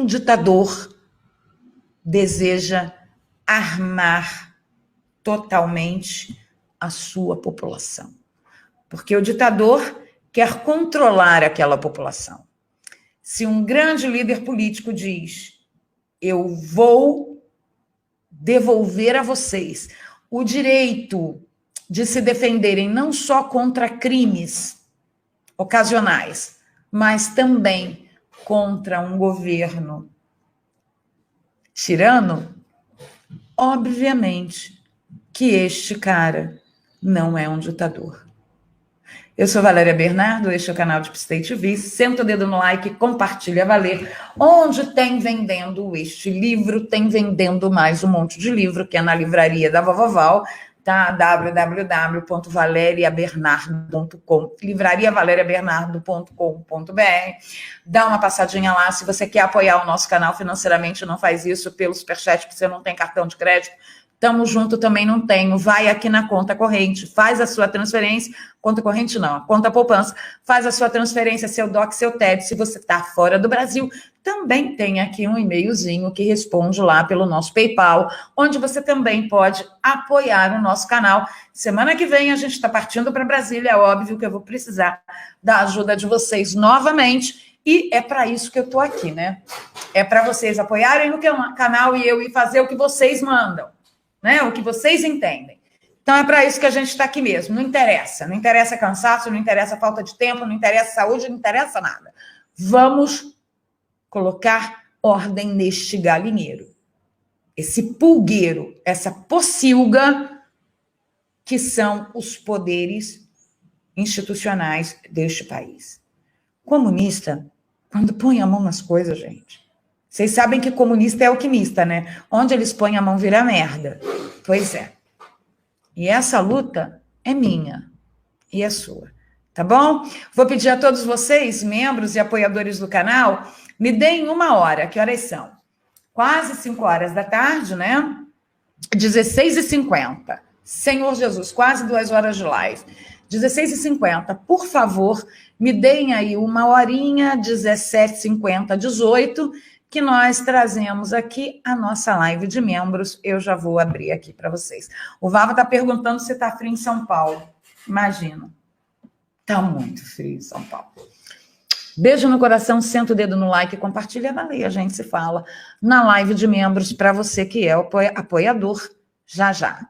Speaker 1: ditador deseja armar totalmente a sua população. Porque o ditador quer controlar aquela população. Se um grande líder político diz, eu vou devolver a vocês o direito de se defenderem não só contra crimes ocasionais, mas também contra um governo tirano, obviamente que este cara não é um ditador. Eu sou Valéria Bernardo, este é o canal de Pstay TV. Senta o dedo no like, compartilha, valer. Onde tem vendendo este livro, tem vendendo mais um monte de livro, que é na livraria da Vovoval. tá? www.valeriabernardo.com, livrariavaleriabernardo.com.br. Dá uma passadinha lá. Se você quer apoiar o nosso canal financeiramente, não faz isso pelo Superchat, porque você não tem cartão de crédito. Tamo junto, também não tenho. Vai aqui na conta corrente, faz a sua transferência. Conta corrente não, a conta poupança. Faz a sua transferência, seu DOC, seu TED. Se você está fora do Brasil, também tem aqui um e-mailzinho que responde lá pelo nosso PayPal, onde você também pode apoiar o nosso canal. Semana que vem a gente está partindo para Brasília. É óbvio que eu vou precisar da ajuda de vocês novamente. E é para isso que eu estou aqui, né? É para vocês apoiarem no canal e eu ir fazer o que vocês mandam. Né? O que vocês entendem. Então, é para isso que a gente está aqui mesmo. Não interessa cansaço, não interessa falta de tempo, não interessa saúde, não interessa nada. Vamos colocar ordem neste galinheiro. Esse pulgueiro, essa pocilga, que são os poderes institucionais deste país. Comunista, quando põe a mão nas coisas, gente... Vocês sabem que comunista é alquimista, né? Onde eles põem a mão vira merda. Pois é. E essa luta é minha e é sua, tá bom? Vou pedir a todos vocês, membros e apoiadores do canal, me deem 1 hora. Que horas são? Quase 5 horas da tarde, né? 16h50. Senhor Jesus, quase 2 horas de live. 16h50, por favor, me deem aí 1 horinha, 17h50, 18, que nós trazemos aqui a nossa live de membros. Eu já vou abrir aqui para vocês. O Vava está perguntando se está frio em São Paulo. Imagina. Está muito frio em São Paulo. Beijo no coração, senta o dedo no like e compartilha na lei. A gente se fala na live de membros para você que é o apoiador. Já, já.